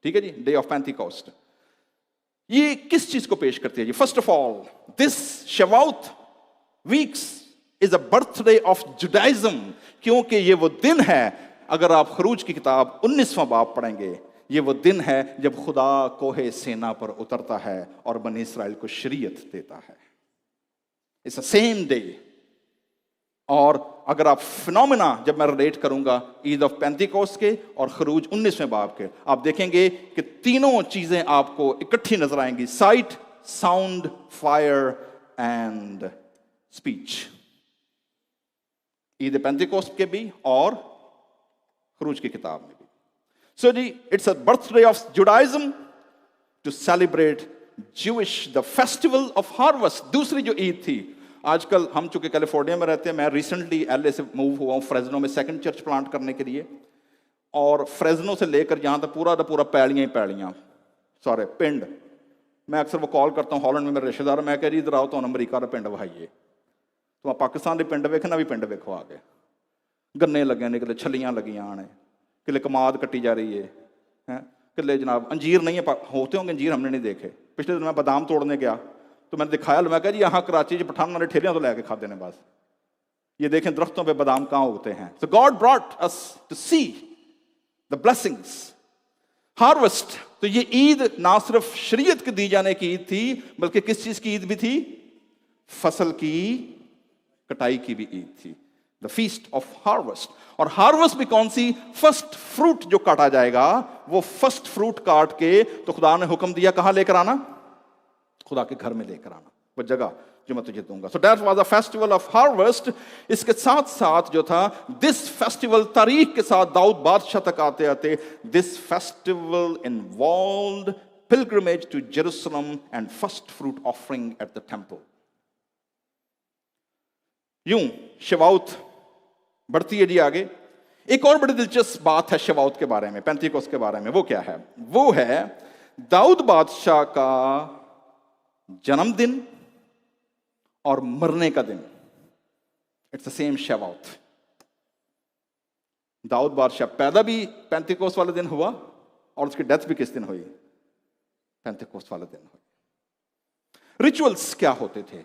ठीक है जी, डे ऑफ पेंटिकोस्ट। ये किस चीज को पेश करती है जी? First of all, this Shavuot weeks is a birthday of Judaism, क्योंकि ये वो दिन है, अगर आप खरूज की किताब 19वां बाब पढ़ेंगे, ये वो दिन है जब खुदा कोहे सेना पर उतरता है और बनी इस्राएल को शरीयत देता है। It's the same day. और अगर आप फिनोमेना जब मैं रिलेट करूंगा ईद ऑफ पेंटिकोस्ट के और खरूज 19वें बाब के, आप देखेंगे कि तीनों चीजें आपको इकट्ठी नजर आएंगी: sight, sound, fire and speech. ईद पेंटिकोस्ट के भी और खरूज की किताब में भी। सो जी, it's a birthday of Judaism to celebrate Jewish the festival of harvest. दूसरी जो ईद थी, आजकल हम चूंकि कैलिफोर्निया में रहते हैं, मैं रिसेंटली एलए से मूव हुआ हूँ फ्रेजनो में सेकंड चर्च प्लांट करने के लिए, और फ्रेजनो से लेकर यहाँ तक पूरा का पूरा पैलियाँ ही पैलियाँ, सारे पिंड। मैं अक्सर वो कॉल करता हूँ, हॉलैंड में मेरे रिश्तेदार, मैं कह रही इधर आओ तो अमरीका का पिंड वहाइए, तो आप पाकिस्तान के पिंड वेखना भी पिंड वेखो आके, गन्ने लगे ने, किले छलियाँ लगियाँ ने, किले कमाद कट्टी जा रही है, किले जनाब अंजीर नहीं है, होते होंगे अंजीर, हमने नहीं देखे। पिछले दिन मैं बादाम तोड़ने गया तो मैंने दिखाया, मैं कहा जी यहाँ कराची च पठान ने ठेलियां तो लैके खाते हैं बस, ये देखें दरख्तों पे बादाम कहाँ उगते हैं। So God brought us to see the blessings, harvest. तो ये ईद ना सिर्फ शरीयत की दी जाने की ईद थी, बल्कि किस चीज की ईद भी थी? फसल की कटाई की भी ईद थी, द फीस्ट ऑफ हार्वेस्ट। और हार्वेस्ट भी कौन सी? फर्स्ट फ्रूट जो काटा जाएगा, वो फर्स्ट फ्रूट काट के तो खुदा ने हुक्म दिया कहां लेकर आना? खुदा के घर में लेकर आना, वो जगह जो मैं तुझे दूंगा। So that was a festival of harvest. इसके साथ साथ जो था दिस फेस्टिवल, तारीख के साथ दाऊद बादशाह तक आते आते, this festival involved pilgrimage to Jerusalem and first fruit offering at the temple. यूं शवाउत बढ़ती है जी आगे। एक और बड़ी दिलचस्प बात है शवाउत के बारे में, पेंटिकोस्ट के बारे में। वो क्या है? वो है दाऊद बादशाह का जन्मदिन और मरने का दिन। It's the same Shavuot. दाऊद बादशाह पैदा भी पेंटिकोस्ट वाले दिन हुआ और उसकी डेथ भी किस दिन हुई? पेंटिकोस्ट वाले दिन हुई। रिचुअल्स क्या होते थे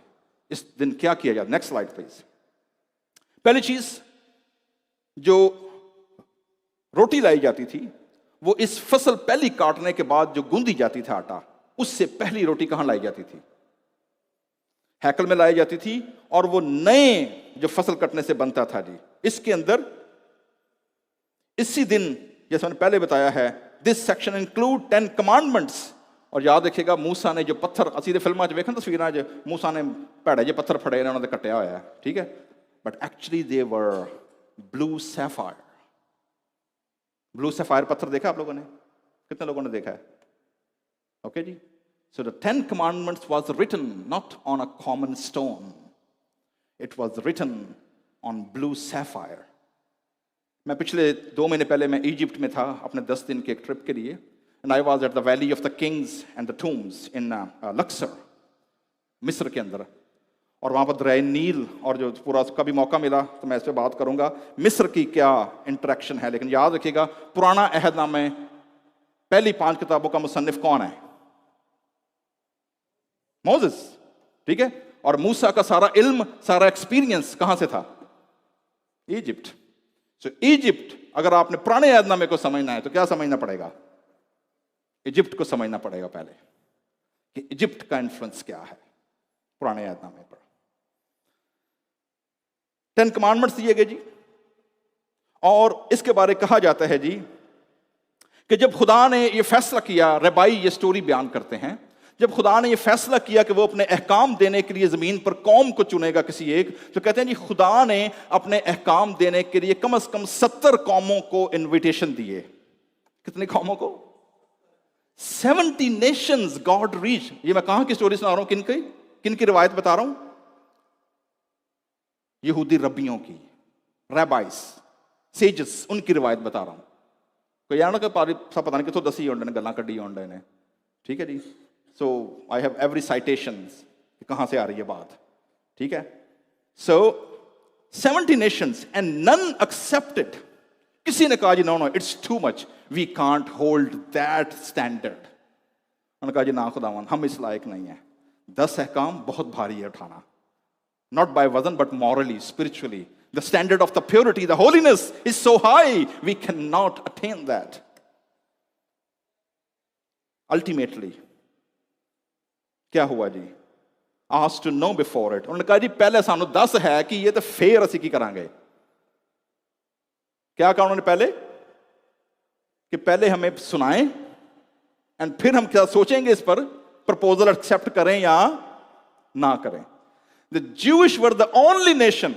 इस दिन, क्या किया जाता? Next slide please. पहली चीज जो रोटी लाई जाती थी, वो इस फसल पहली काटने के बाद जो गूंदी जाती थी आटा, उससे पहली रोटी कहां लाई जाती थी? हैकल में लाई जाती थी। और वो नए जो फसल कटने से बनता था जी, इसके अंदर इसी दिन, जैसे मैंने पहले बताया है, दिस सेक्शन इंक्लूड 10 कमांडमेंट्स। और याद रखिएगा, मूसा ने जो पत्थर, असी फिल्मां च वेखन तस्वीरां च, मूसा ने भैड़े जे पत्थर फड़े ने, उन्होंने कट्टिया होया, ठीक है, but actually they were blue sapphire. Blue sapphire पत्थर देखा आप लोगों ने? कितने लोगों ने देखा है? ओके जी। So the 10 commandments was written not on a common stone. It was written on blue sapphire. मैं पिछले 2 महीने पहले मैं इजिप्ट में था अपने 10 दिन के एक ट्रिप के लिए, and I was at the Valley of the Kings and the Tombs in Luxor, मिस्र के अंदर। और वहाँ पर दरिया नील और जो पूरा उसका भी मौका मिला तो मैं इस पर बात करूँगा, मिस्र की क्या इंटरेक्शन है। लेकिन याद रखिएगा, पुराना अहदनामा में पहली 5 किताबों का मुसन्निफ कौन है? मोसेस, ठीक है। और मूसा का सारा इल्म, सारा एक्सपीरियंस कहां से था? इजिप्ट। सो इजिप्ट, अगर आपने पुराने अहदनामे को समझना है तो क्या समझना पड़ेगा? इजिप्ट को समझना पड़ेगा पहले, कि इजिप्ट का इन्फ्लुएंस क्या है पुराने अहदनामे पर। 10 कमांडमेंट्स दिए गए जी, और इसके बारे कहा जाता है जी कि जब खुदा ने ये फैसला किया, रबाई ये स्टोरी बयान करते हैं, जब खुदा ने ये फैसला किया कि वो अपने अहकाम देने के लिए ज़मीन पर कौम को चुनेगा किसी एक, तो कहते हैं जी खुदा ने अपने अहकाम देने के लिए कम से कम 70 कौमों को इनविटेशन दिए। कितनी कौमों को? 70 नेशंस गॉड रीच। ये मैं कहां की स्टोरी सुना रहा हूं? किन की रिवायत बता रहा हूं? यहूदी रब्बियों की, रैबाइस, सेजेस, उनकी रिवायत बता रहा हूं। कोई यार ना कि सब पता नहीं कितों दसी होंडे ने, गल्लां कड्डी होंडे ने, ठीक है जी। So I have every citations कहां से आ रही है बात, ठीक है। So 70 nations and none accepted. किसी ने कहा जी no no it's too much, we can't hold that standard. उन्होंने कहा जी ना खुदावन, हम इस लायक नहीं है। 10 अहकाम बहुत भारी है उठाना, not by वजन but morally, spiritually. The standard of the purity, the holiness is so high, we cannot attain that. Ultimately, क्या हुआ जी? Asked to know before it. उन्होंने कहा जी पहले सानू 10 है कि ये तो फेर असी की करांगे। क्या कहा उन्होंने पहले? कि पहले हमें सुनाएं एंड फिर हम क्या सोचेंगे इस पर, प्रपोजल एक्सेप्ट करें या ना करें। The Jewish were the only nation,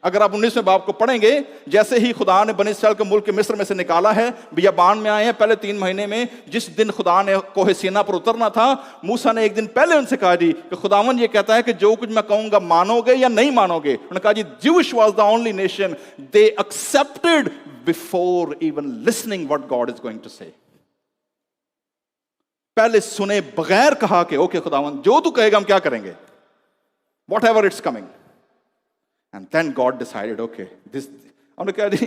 अगर आप 19वें बाब को पढ़ेंगे, जैसे ही खुदा ने बनी इस्राएल के मुल्क मिस्र में से निकाला है, बियाबान में आए हैं पहले 3 महीने में, जिस दिन खुदा ने कोहे सीना पर उतरना था, मूसा ने एक दिन पहले उनसे कहा जी कि खुदावन ये कहता है कि जो कुछ मैं कहूंगा मानोगे या नहीं मानोगे। उन्होंने कहा जी Jewish was the only nation, they accepted before even listening what God is going to say. पहले सुने बगैर कहा कि ओके खुदावन जो तू कहेगा हम क्या करेंगे, whatever it's coming. And then God decided, okay, this, उन्होंने कहा जी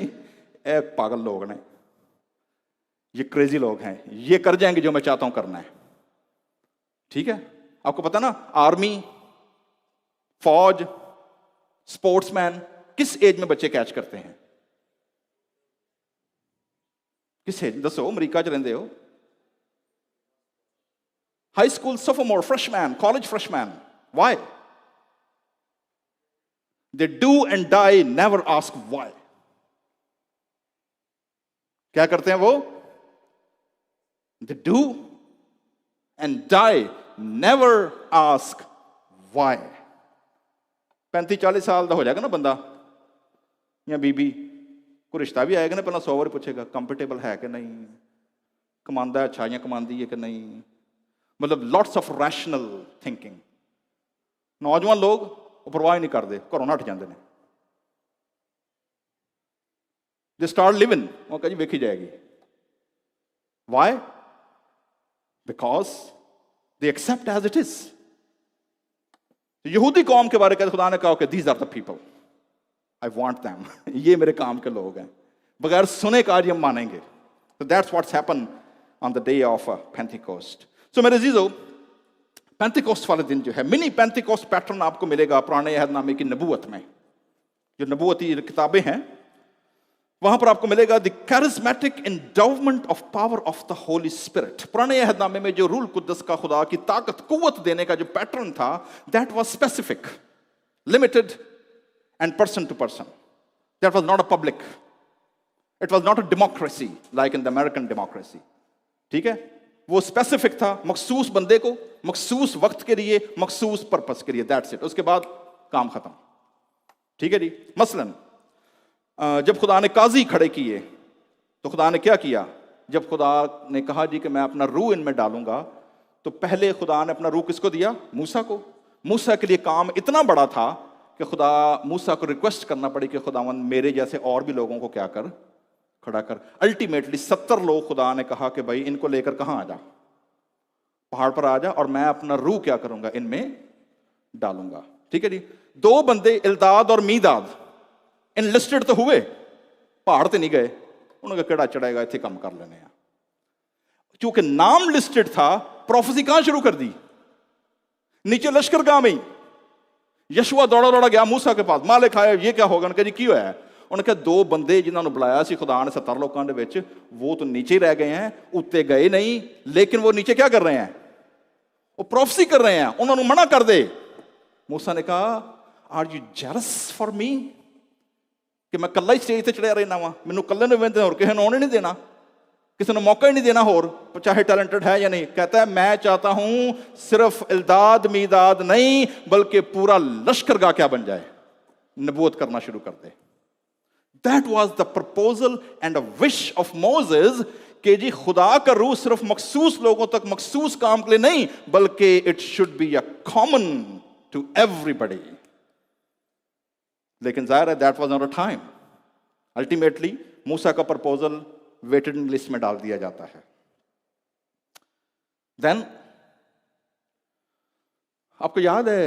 ए पागल लोग ने, ये क्रेजी लोग हैं, ये कर जाएंगे जो मैं चाहता हूं करना है, ठीक है। आपको पता ना आर्मी, फौज, स्पोर्ट्समैन किस एज में बच्चे कैच करते हैं? किस एज? दसो, अमरीका च रहिंदे हो, high school sophomore, freshman, college freshman. Why? They do and die, never ask why. क्या करते हैं वो? They do and die, never ask why. 35-40 साल का हो जाएगा ना बंदा या बीबी, कोई रिश्ता भी आएगा ना, पहला 100 बार पूछेगा कंफर्टेबल है कि नहीं, कमांदा है अच्छा या कमांदी है कि नहीं, मतलब लॉट्स ऑफ रैशनल थिंकिंग। नौजवान लोग परवाह ही नहीं करते, घरों नट जाते हैं, दे स्टार्ट लिविंग, वो कह जी वेखी जाएगी। Why? Because they accept as it is. यहूदी कौम के बारे में खुदा ने कहा कि these are the people I want them, ये मेरे काम के लोग हैं, बगैर सुने का आज हम मानेंगे। So that's what's happened on the day of Pentecost. So मेरे अजीजों, पेंटिकोस्ट वाले दिन जो है, मिनी पेंटिकोस्ट पैटर्न आपको मिलेगा पुराने अहदनामे की नबूवत में, जो नबूवती किताबें हैं वहां पर आपको मिलेगा the charismatic endowment of power of the Holy spirit. पुराने अहदनामे में जो रूल कुद्दस का, खुदा की ताकत कुव्वत देने का जो पैटर्न था, that was specific, limited and person to person. That was not a public, it was not a democracy like in the American democracy, ठीक है। वो स्पेसिफिक था, मखसूस बंदे को, मखसूस वक्त के लिए, मखसूस पर्पस के लिए, दैट्स इट। उसके बाद काम खत्म, ठीक है जी। मसलन जब खुदा ने काजी खड़े किए तो खुदा ने क्या किया? जब खुदा ने कहा जी कि मैं अपना रूह इनमें डालूंगा, तो पहले खुदा ने अपना रूह किसको दिया? मूसा को। मूसा के लिए काम इतना बड़ा था कि खुदा मूसा को रिक्वेस्ट करना पड़ी कि खुदावन मेरे जैसे और भी लोगों को क्या कर, खड़ा कर। अल्टीमेटली 70 लोग खुदा ने कहा कि भाई इनको लेकर कहां आ जा, पहाड़ पर आ जा, और मैं अपना रूह क्या करूंगा, इनमें डालूंगा, ठीक है जी। 2 बंदे इल्दाद और मीदाद इनलिस्टेड तो हुए, पहाड़ तो नहीं गए, उन्होंने कहा केड़ा चढ़ाएगा, इतने काम कर लेने हैं। क्योंकि नाम लिस्टेड था, प्रोफेसी कहां शुरू कर दी? नीचे लश्करगाह में। यशुआ दौड़ा दौड़ा गया मूसा के पास, मालिक आए, ये क्या होगा? उन्होंने कहा जी की होया है? उन्होंने कहा 2 बंदे जिन्होंने बुलाया सी खुदा ने 70 लोगों के विच, वो तो नीचे ही रह गए हैं, उत्ते गए नहीं, लेकिन वो नीचे क्या कर रहे हैं? वो प्रोफेसी कर रहे हैं, उन्होंने मना कर दे। मूसा ने कहा are you jealous for me कि मैं कल्ला ही स्टेज से चढ़िया रहना वा, मैनू कल्ले नूं वेंदे होर किसे नूं आउण नहीं देना? किसी ने मौका ही नहीं देना, और चाहे टैलेंटेड है या नहीं, कहता है मैं चाहता हूं सिर्फ इल्दाद मीदाद नहीं बल्कि पूरा लश्करगाह क्या बन जाए, नबूवत करना शुरू कर दे। That was the proposal and a wish of Moses कि जी खुदा का रूह सिर्फ मखसूस लोगों तक मखसूस काम के लिए नहीं बल्कि it should be a common to everybody. लेकिन जाहिर है that was not a time. Ultimately मूसा का प्रपोजल वेटेड लिस्ट में डाल दिया जाता है। देन आपको याद है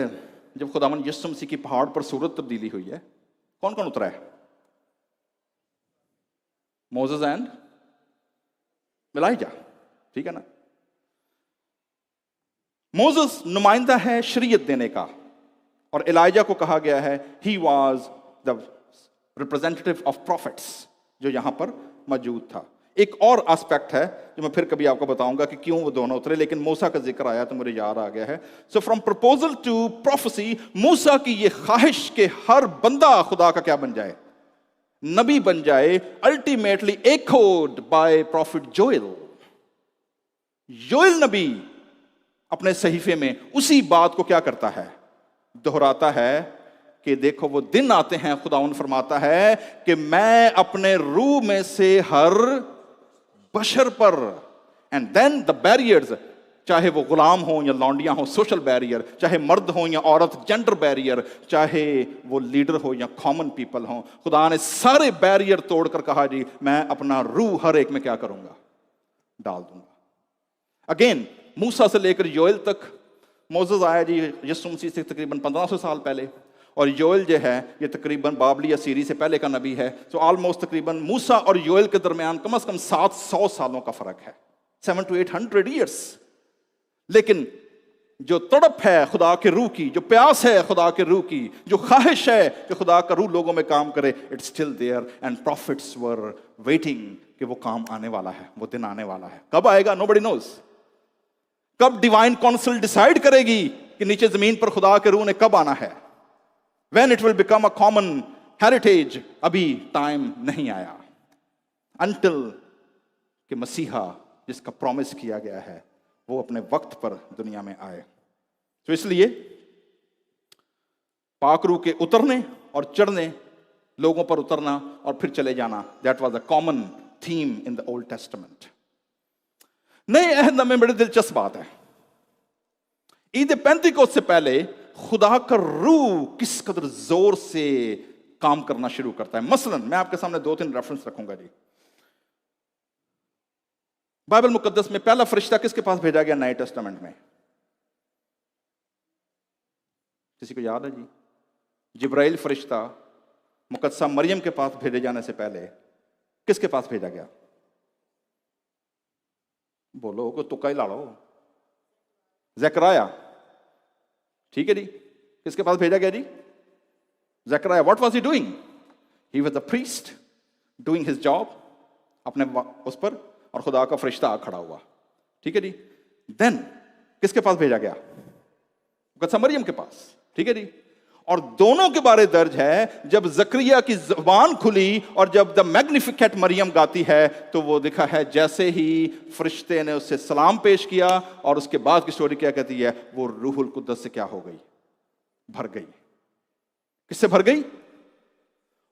जब खुदावन यीशु मसीह की पहाड़ पर सूरत तब्दीली हुई है, कौन कौन उतरा है? मोसेस एंड एलीजा, ठीक है ना। मोसेस नुमाइंदा है शरीयत देने का, और एलीजा को कहा गया है he was the representative of profits जो यहां पर मौजूद था। एक और एस्पेक्ट है जो मैं फिर कभी आपको बताऊंगा कि क्यों वो दोनों उतरे, लेकिन मूसा का जिक्र आया तो मुझे याद आ गया है। So from proposal to prophecy, मूसा की ये ख्वाहिश कि हर बंदा खुदा का क्या बन जाए, नबी बन जाए, ultimately echoed by prophet Joel. Joel नबी अपने सहीफे में उसी बात को क्या करता है, दोहराता है कि देखो वो दिन आते हैं, खुदावन फरमाता है कि मैं अपने रूह में से हर बशर पर, एंड देन द बैरियर्स, चाहे वो गुलाम हो या लौंडियां हो, सोशल बैरियर, चाहे मर्द हो या औरत, जेंडर बैरियर, चाहे वो लीडर हो या कॉमन पीपल हो, खुदा ने सारे बैरियर तोड़कर कहा जी मैं अपना रूह हर एक में क्या करूंगा, डाल दूंगा। अगेन मूसा से लेकर योएल तक, मोसेस आया जी यीशु मसीह से तकरीबन 1500 साल पहले, और योएल जो है ये तकरीबन बाबली या सीरी से पहले का नबी है। तो ऑलमोस्ट तकरीबन मूसा और योएल के दरमियान कम से कम 700 सालों का फर्क है, 700 to 800 ईयर्स। लेकिन जो तड़प है खुदा के रूह की, जो प्यास है खुदा के रूह की, जो ख्वाहिश है कि खुदा का रूह लोगों में काम करे, it's still there, and profits were waiting कि वो काम आने वाला है, वो दिन आने वाला है। कब आएगा नोबडी नोज। कब डिवाइन काउंसिल डिसाइड करेगी कि नीचे जमीन पर खुदा के रूह ने कब आना है, when it will become a common heritage, अभी टाइम नहीं आया। until कि मसीहा जिसका प्रॉमिस किया गया है वो अपने वक्त पर दुनिया में आए। तो इसलिए पाक रूह के उतरने और चढ़ने, लोगों पर उतरना और फिर चले जाना, that was a common theme in the Old Testament। नए अहद में बड़ी दिलचस्प बात है, ईद पेंतिकोस्त से पहले खुदा का रूह किस कदर जोर से काम करना शुरू करता है। मसलन मैं आपके सामने 2-3 रेफरेंस रखूंगा जी। बाइबल मुकद्दस में पहला फरिश्ता किसके पास भेजा गया नए टेस्टामेंट में? किसी को याद है जी? जिब्राइल फरिश्ता मुकद्दसा मरियम के पास भेजे जाने से पहले किसके पास भेजा गया? बोलो को तुक्का ही ला लो। ज़करिया, ठीक है जी। किसके पास भेजा गया जी? Zechariah. What was he doing? He was a priest doing his job अपने उस पर, और खुदा का फरिश्ता आ खड़ा हुआ, ठीक है जी। देन किसके पास भेजा गया? मुकद्दसा मरियम के पास, ठीक है जी। और दोनों के बारे दर्ज है, जब ज़करिया की ज़ुबान खुली और जब द मैग्निफिकेट मरियम गाती है तो वो दिखा है जैसे ही फरिश्ते ने उससे सलाम पेश किया, और उसके बाद की स्टोरी क्या कहती है, वो रूहुल कुद्दस से क्या हो गई, भर गई। किससे भर गई?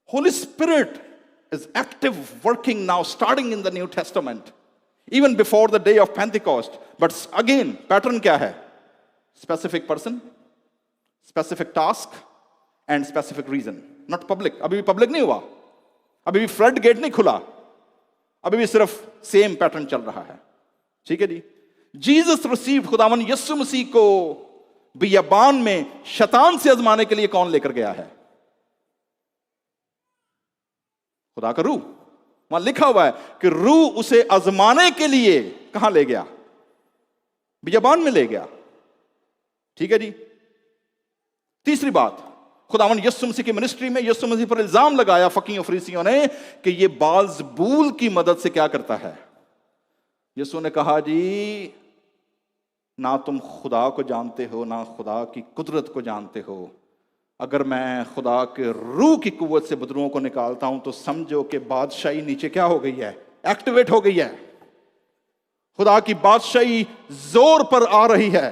Holy Spirit is active working now starting in the New Testament, even before the day of Pentecost. But again pattern क्या है? Specific person, specific task and specific reason, not public. अभी भी पब्लिक नहीं हुआ, अभी भी फ्लड गेट नहीं खुला, अभी भी सिर्फ सेम पैटर्न चल रहा है, ठीक है जी। जीसस रिसीव्ड, खुदावन यीशु मसीह को बियाबान में शैतान से आजमाने के लिए कौन लेकर गया है? खुदा का रूह। वहां लिखा हुआ है कि रूह उसे आजमाने के लिए कहां ले गया? बियाबान में ले गया, ठीक है जी। तीसरी बात, खुदावन यीशु मसीह की मिनिस्ट्री में यीशु मसीह पर इल्जाम लगाया फकीयों फरीसियों ने कि ये बालज़बूल की मदद से क्या करता है। यीशु ने कहा जी ना तुम खुदा को जानते हो ना खुदा की कुदरत को जानते हो। अगर मैं खुदा के रूह की कुव्वत से बदरूओं को निकालता हूं तो समझो कि बादशाही नीचे क्या हो गई है, एक्टिवेट हो गई है। खुदा की बादशाही जोर पर आ रही है,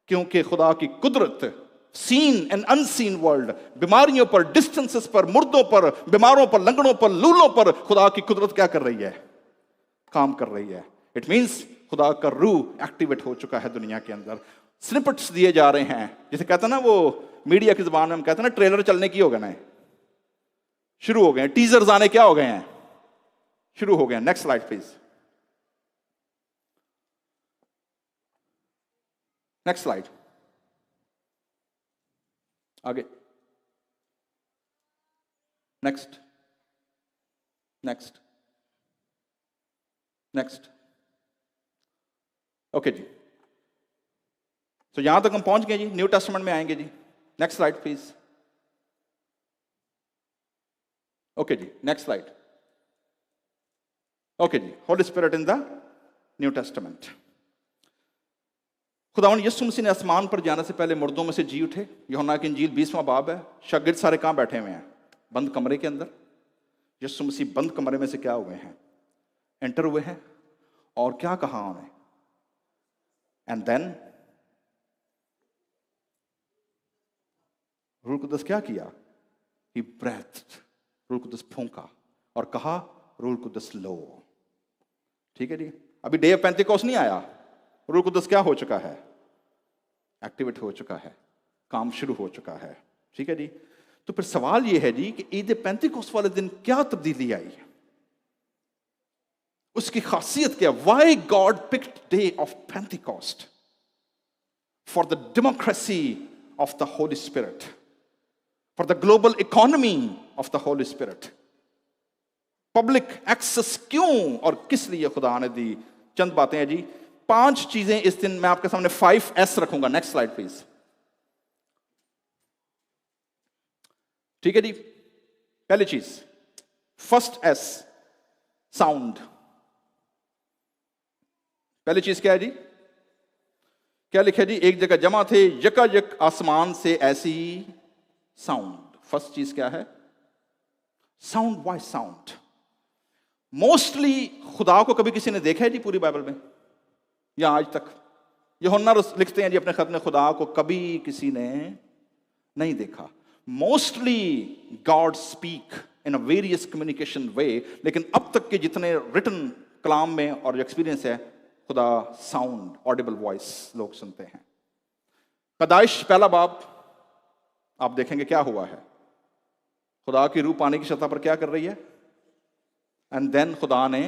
क्योंकि खुदा की कुदरत सीन एंड अनसीन वर्ल्ड, बीमारियों पर, डिस्टेंसेस पर, मुर्दों पर, बीमारों पर, लंगड़ों पर, लूलों पर खुदा की कुदरत क्या कर रही है? काम कर रही है। इट मींस खुदा का रूह एक्टिवेट हो चुका है दुनिया के अंदर। स्निपेट्स दिए जा रहे हैं, जिसे कहते हैं ना, वो मीडिया की जुबान में हम कहते हैं ना, ट्रेलर चलने की हो गए ना, शुरू हो गए, टीजर्स आने क्या हो गए हैं, शुरू हो गए। Next slide please, next slide, आगे, नेक्स्ट, नेक्स्ट, नेक्स्ट। ओके जी, तो यहां तक हम पहुंच गए जी, न्यू टेस्टामेंट में आएंगे जी। Next slide please. ओके जी, नेक्स्ट स्लाइड। ओके जी, Holy Spirit in the New Testament. खुदावंद यीशु मसीह ने आसमान पर जाने से पहले मुर्दों में से जी उठे। यूहन्ना की इंजील 20वां बाब है। शागिर्द सारे कहां बैठे हुए हैं? बंद कमरे के अंदर। यीशु मसीह बंद कमरे में से क्या हुए हैं? एंटर हुए हैं। और क्या कहा उन्हें? एंड देन रूह कुदस क्या किया? ही ब्रेथ, रूह कुदस फूंका और कहा, रूह कुदस लो। ठीक है जी, अभी डे ऑफ पेंटिकोस्ट नहीं आया, रूह कुदस क्या हो चुका है? एक्टिवेट हो चुका है, काम शुरू हो चुका है। ठीक है जी, तो फिर सवाल यह है जी कि ईद पेंटिकोस्ट वाले दिन क्या तब्दीली आई? उसकी खासियत क्या? Why God picked day of Pentecost for the democracy of the Holy Spirit, for the global economy of the Holy Spirit. Public access क्यों और किस लिए खुदा ने दी? चंद बातें हैं जी, 5 चीजें इस दिन मैं आपके सामने 5S रखूंगा। Next slide please. ठीक है जी, पहली चीज, फर्स्ट S, साउंड। पहली चीज क्या है जी? क्या लिखा है जी? एक जगह जमा थे यकायक आसमान से ऐसी साउंड। फर्स्ट चीज क्या है? साउंड। Y sound? मोस्टली खुदा को कभी किसी ने देखा है जी पूरी बाइबल में, या आज तक? यूहन्ना लिखते हैं जी अपने खत में, खुदा को कभी किसी ने नहीं देखा। Mostly God speak in a various communication way, लेकिन अब तक के जितने रिटन कलाम में और जो एक्सपीरियंस है, खुदा साउंड, ऑडिबल वॉइस लोग सुनते हैं। पैदाइश पहला बाब आप देखेंगे क्या हुआ है। खुदा की रूह पानी की सतह पर क्या कर रही है? एंड देन खुदा ने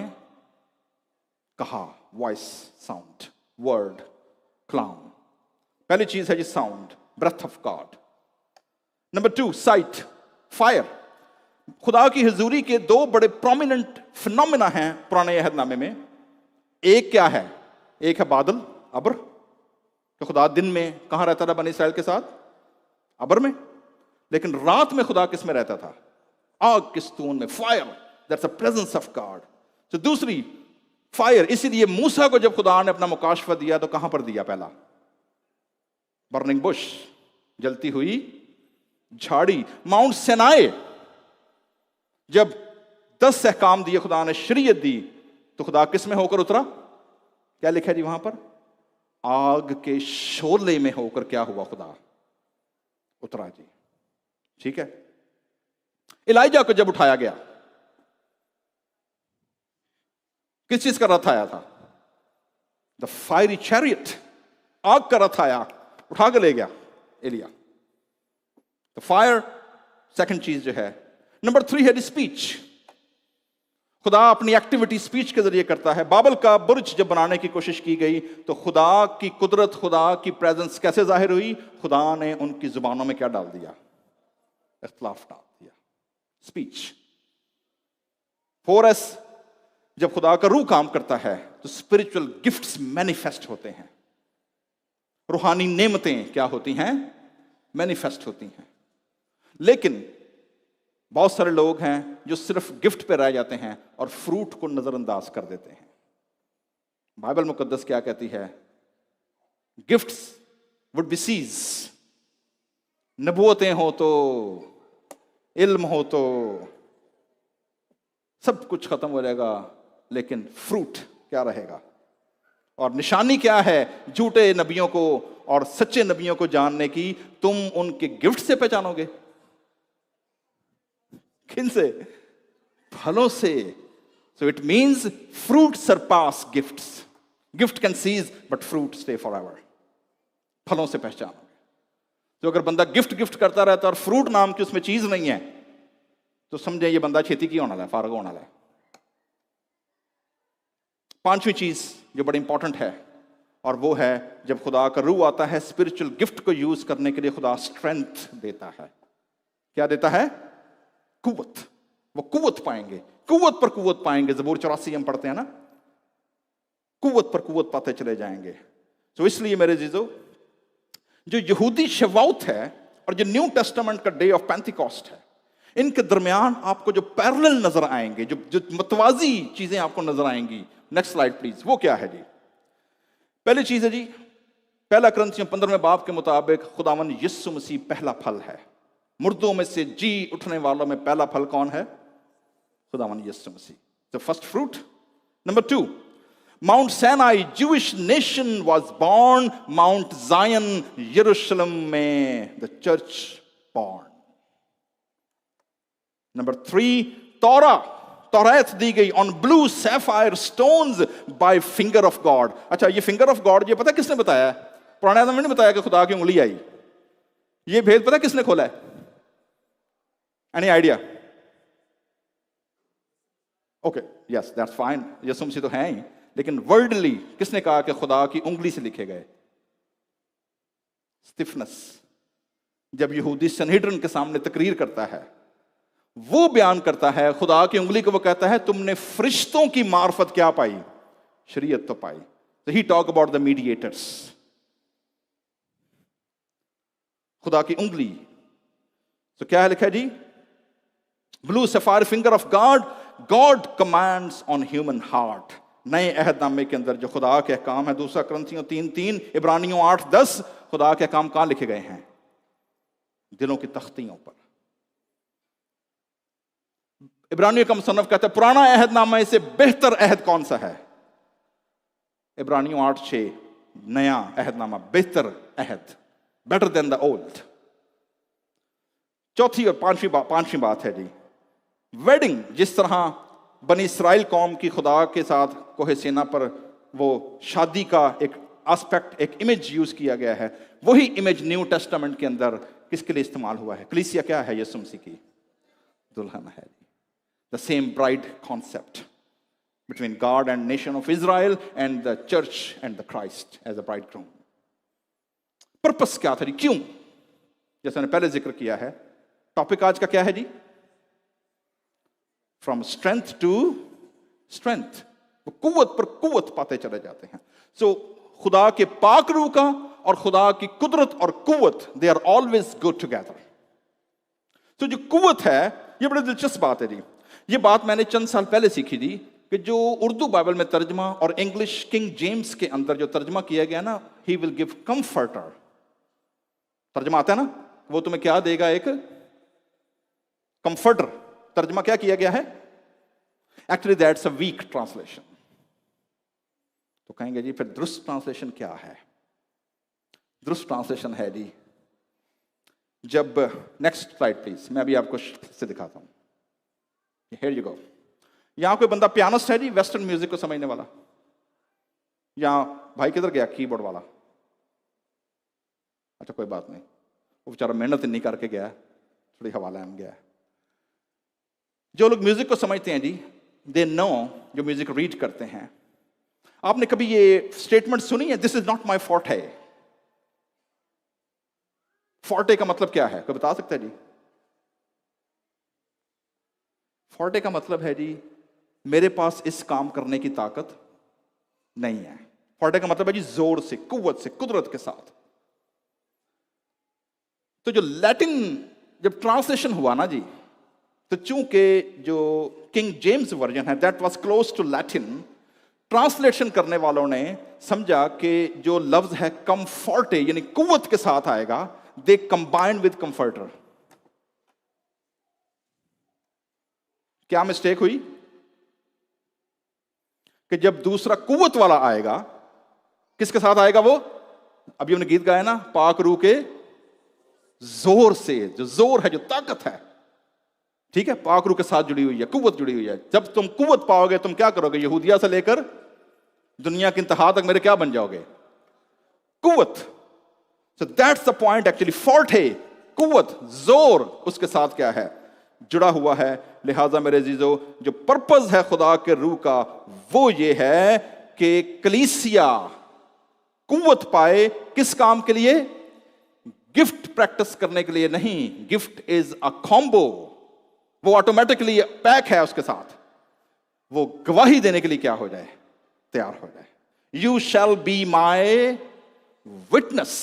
कहा, वॉइस, साउंड, वर्ड, कलाम। पहली चीज है जी sound, breath of God. Number 2, sight, fire. खुदा की हुजूरी के 2 बड़े प्रोमिनेंट फिनोमिना हैं पुराने अहदनामे में। एक क्या है? एक है बादल, अब्र, तो खुदा दिन में कहां रहता था बनी इस्राएल के साथ? अब्र में। लेकिन रात में खुदा किस में रहता था? आग की स्तून में, fire, that's a presence of God. तो दूसरी फायर, इसीलिए मूसा को जब खुदा ने अपना मुकाशफा दिया तो कहां पर दिया? पहला बर्निंग बुश, जलती हुई झाड़ी। माउंट सिनाई, जब 10 अहकाम दिए खुदा ने, शरीयत दी, तो खुदा किस में होकर उतरा? क्या लिखा है जी वहां पर? आग के शोले में होकर क्या हुआ? खुदा उतरा जी। ठीक है। इलाइजा को जब उठाया गया, किस चीज का रथ आया था? द फायरी चैरियट, आग का रथ आया, उठा के ले गया एलिया। तो फायर सेकंड चीज जो है। नंबर 3 है स्पीच। खुदा अपनी एक्टिविटी स्पीच के जरिए करता है। बाबल का बुर्ज जब बनाने की कोशिश की गई तो खुदा की कुदरत, खुदा की प्रेजेंस कैसे जाहिर हुई? खुदा ने उनकी जुबानों में क्या डाल दिया? इख्तिलाफ डाल दिया, स्पीच। 4S, जब खुदा का रूह काम करता है तो स्पिरिचुअल गिफ्ट्स मैनिफेस्ट होते हैं। रूहानी नेमतें क्या होती हैं? मैनिफेस्ट होती हैं। लेकिन बहुत सारे लोग हैं जो सिर्फ गिफ्ट पे रह जाते हैं और फ्रूट को नजरअंदाज कर देते हैं। बाइबल मुकद्दस क्या कहती है? Gifts would be cease. नबूवतें हो तो, इल्म हो तो, सब कुछ खत्म हो जाएगा, लेकिन फ्रूट क्या रहेगा? और निशानी क्या है झूठे नबियों को और सच्चे नबियों को जानने की? तुम उनके गिफ्ट से पहचानोगे। किन से? फलों से। So it means fruit surpass gifts. Gift can cease but fruit stay for ever. फलों से पहचानोगे। तो अगर बंदा गिफ्ट गिफ्ट करता रहता है और फ्रूट नाम की उसमें चीज नहीं है, तो समझे ये बंदा खेती की होना है, फारग होना है। पांचवी चीज जो बड़ी इंपॉर्टेंट है, और वो है जब खुदा का रूह आता है स्पिरिचुअल गिफ्ट को यूज करने के लिए, खुदा स्ट्रेंथ देता है। क्या देता है? कुव्वत। वो कुव्वत पाएंगे, कुव्वत पर कुव्वत पाएंगे। ज़बूर 84 हम पढ़ते हैं ना, कुव्वत पर कुव्वत पाते चले जाएंगे। तो इसलिए मेरे जीजो, जो यहूदी शवाउत है और जो न्यू टेस्टामेंट का डे ऑफ पेंटिकॉस्ट है, इनके दरमियान आपको जो पैरेलल नजर आएंगे, जो मतवाजी चीजें आपको नजर आएंगी। Next slide please. वो क्या है जी? पहली चीज है जी, पहला कुरिन्थियों 15वें बाब के मुताबिक खुदावन यीशु मसीह पहला फल है। मुर्दों में से जी उठने वालों में पहला फल कौन है? खुदावन यीशु मसीह, the first fruit. Number 2, Mount Sinai, Jewish nation was born. Mount Zion, Jerusalem में the church born. Number 3, तौरात दी गई on blue sapphire stones by finger of God. अच्छा, ये finger of God ये पता किसने बताया? पुराने आदम ने नहीं बताया कि खुदा की उंगली आई। ये भेद पता किसने खोला है? Any idea? Okay, yes, that's fine. यीशु मसीह तो हैं ही, लेकिन वर्ल्डली किसने कहा कि खुदा की उंगली से लिखे गए? स्टिफनेस। जब यहूदी सनहेड्रिन के सामने तकरीर करता है, वो बयान करता है खुदा की उंगली को, वो कहता है तुमने फरिश्तों की मार्फत क्या पाई? शरीयत तो पाई। तो he talk about the mediators. खुदा की उंगली। तो क्या है लिखा है जी? Blue sapphire finger of God, God commands on human heart. नए अहदनामे के अंदर जो खुदा के अहकाम है, 2 कुरिन्थियों 3:3, इब्रानियों 8:10, खुदा के अहकाम कहां लिखे गए हैं? दिलों की तख्तियों पर। इब्रानियों का मुसन्नफ कहता है पुराना अहदनामा से बेहतर अहद कौन सा है? इब्रानियों 8:6, नया अहदनामा, बेहतर अहद, बेटर देन द ओल्ड। चौथी और पांचवी बात है जी, वेडिंग। जिस तरह बनी इस्राइल कौम की खुदा के साथ कोहे सीना पर वो शादी का एक एस्पेक्ट, एक इमेज यूज किया गया है, वही इमेज न्यू टेस्टामेंट के अंदर किसके लिए इस्तेमाल हुआ है? कलीसिया क्या है? यीशु मसीह की दुल्हन है। The same bride concept between God and nation of Israel and the church and the Christ as a bridegroom. Purpose क्या था जी? क्यों? जैसे मैंने पहले जिक्र किया है, टॉपिक आज का क्या है जी? From strength to strength. वो कुव्वत पर कुव्वत पाते चले जाते हैं। सो खुदा के पाक रूह का और खुदा की कुदरत और कुव्वत, they are always go together. तो जो कुव्वत है, ये बड़ी दिलचस्प बात है जी। ये बात मैंने चंद साल पहले सीखी थी कि जो उर्दू बाइबल में तर्जमा और इंग्लिश किंग जेम्स के अंदर जो तर्जमा किया गया ना, ही विल गिव कंफर्टर, तर्जमा आता है ना, वो तुम्हें क्या देगा? एक कंफर्टर। तर्जमा क्या किया गया है? Actually that's a weak translation. तो कहेंगे जी फिर दुरुस्त ट्रांसलेशन क्या है? दुरुस्त ट्रांसलेशन है जी, जब नेक्स्ट स्लाइड प्लीज, मैं अभी आपको से दिखाता हूं। Here you go. यहां कोई बंदा पियानिस्ट है जी, वेस्टर्न म्यूजिक को समझने वाला? यहां भाई किधर गया? कीबोर्ड वाला। अच्छा कोई बात नहीं, वो बेचारा मेहनत नहीं करके गया, थोड़ी हवाला में गया। जो लोग म्यूजिक को समझते हैं जी, दे नो, जो म्यूजिक रीड करते हैं। आपने कभी ये स्टेटमेंट सुनी है, this is not my forte? Forte का मतलब क्या है, कोई बता सकता है जी? फोर्टे का मतलब है जी, मेरे पास इस काम करने की ताकत नहीं है। फोर्टे का मतलब है जी जोर से, कुव्वत से, कुदरत के साथ। तो जो लैटिन जब ट्रांसलेशन हुआ ना जी, तो चूंकि जो किंग जेम्स वर्जन है that was close to Latin, translation करने वालों ने समझा कि जो लफ्ज है कंफर्टे यानी कुव्वत के साथ आएगा, दे कंबाइंड विद कंफर्टर। क्या मिस्टेक हुई कि जब दूसरा कुव्वत वाला आएगा किसके साथ आएगा वो? अभी हमने गीत गाया ना, पाक रूह के जोर से, जो जोर है, जो ताकत है, ठीक है, पाक रूह के साथ जुड़ी हुई है, कुव्वत जुड़ी हुई है। जब तुम कुव्वत पाओगे, तुम क्या करोगे? यहूदिया से लेकर दुनिया की इंतहा तक मेरे क्या बन जाओगे? कुव्वत। So that's the point actually. Forte, कुव्वत, जोर, उसके साथ क्या है? जुड़ा हुआ है। लिहाजा मेरे अजीजों, जो पर्पस है खुदा के रूह का, वो ये है कि कलीसिया कुव्वत पाए। किस काम के लिए? गिफ्ट प्रैक्टिस करने के लिए नहीं। गिफ्ट इज अ कॉम्बो, वो ऑटोमेटिकली पैक है उसके साथ। वो गवाही देने के लिए क्या हो जाए? तैयार हो जाए। You shall be my witness,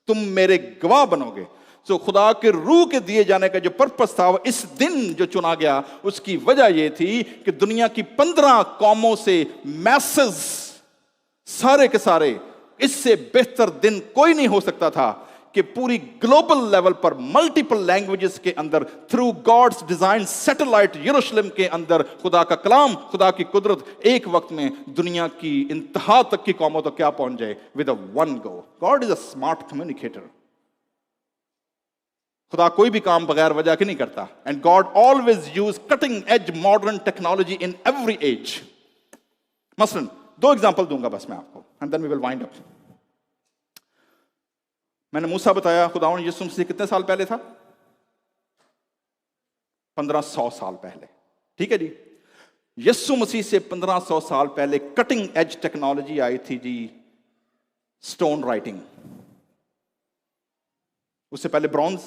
तुम मेरे गवाह बनोगे। सो खुदा के रूह के दिए जाने का जो पर्पस था, वो इस दिन जो चुना गया, उसकी वजह यह थी कि दुनिया की 15 कौमों से मैसेज, सारे के सारे, इससे बेहतर दिन कोई नहीं हो सकता था कि पूरी ग्लोबल लेवल पर मल्टीपल लैंग्वेजेस के अंदर, थ्रू गॉड्स डिजाइन सैटेलाइट यरूशलेम के अंदर, खुदा का कलाम, खुदा की कुदरत एक वक्त में दुनिया की इंतहा तक की कौमों तक क्या पहुंच जाए? With a one go. God is a smart communicator. खुदा कोई भी काम बगैर वजह के नहीं करता। And God always use cutting edge modern technology in every age. मसलन 2 एग्जांपल दूंगा बस मैं आपको, and then we will wind up. मैंने मूसा बताया, खुदावंद यीशु मसीह कितने साल पहले था? 1500 साल पहले, ठीक है जी। यीशु मसीह से 1500 साल पहले कटिंग एज टेक्नोलॉजी आई थी जी, स्टोन राइटिंग। उससे पहले ब्रॉन्ज,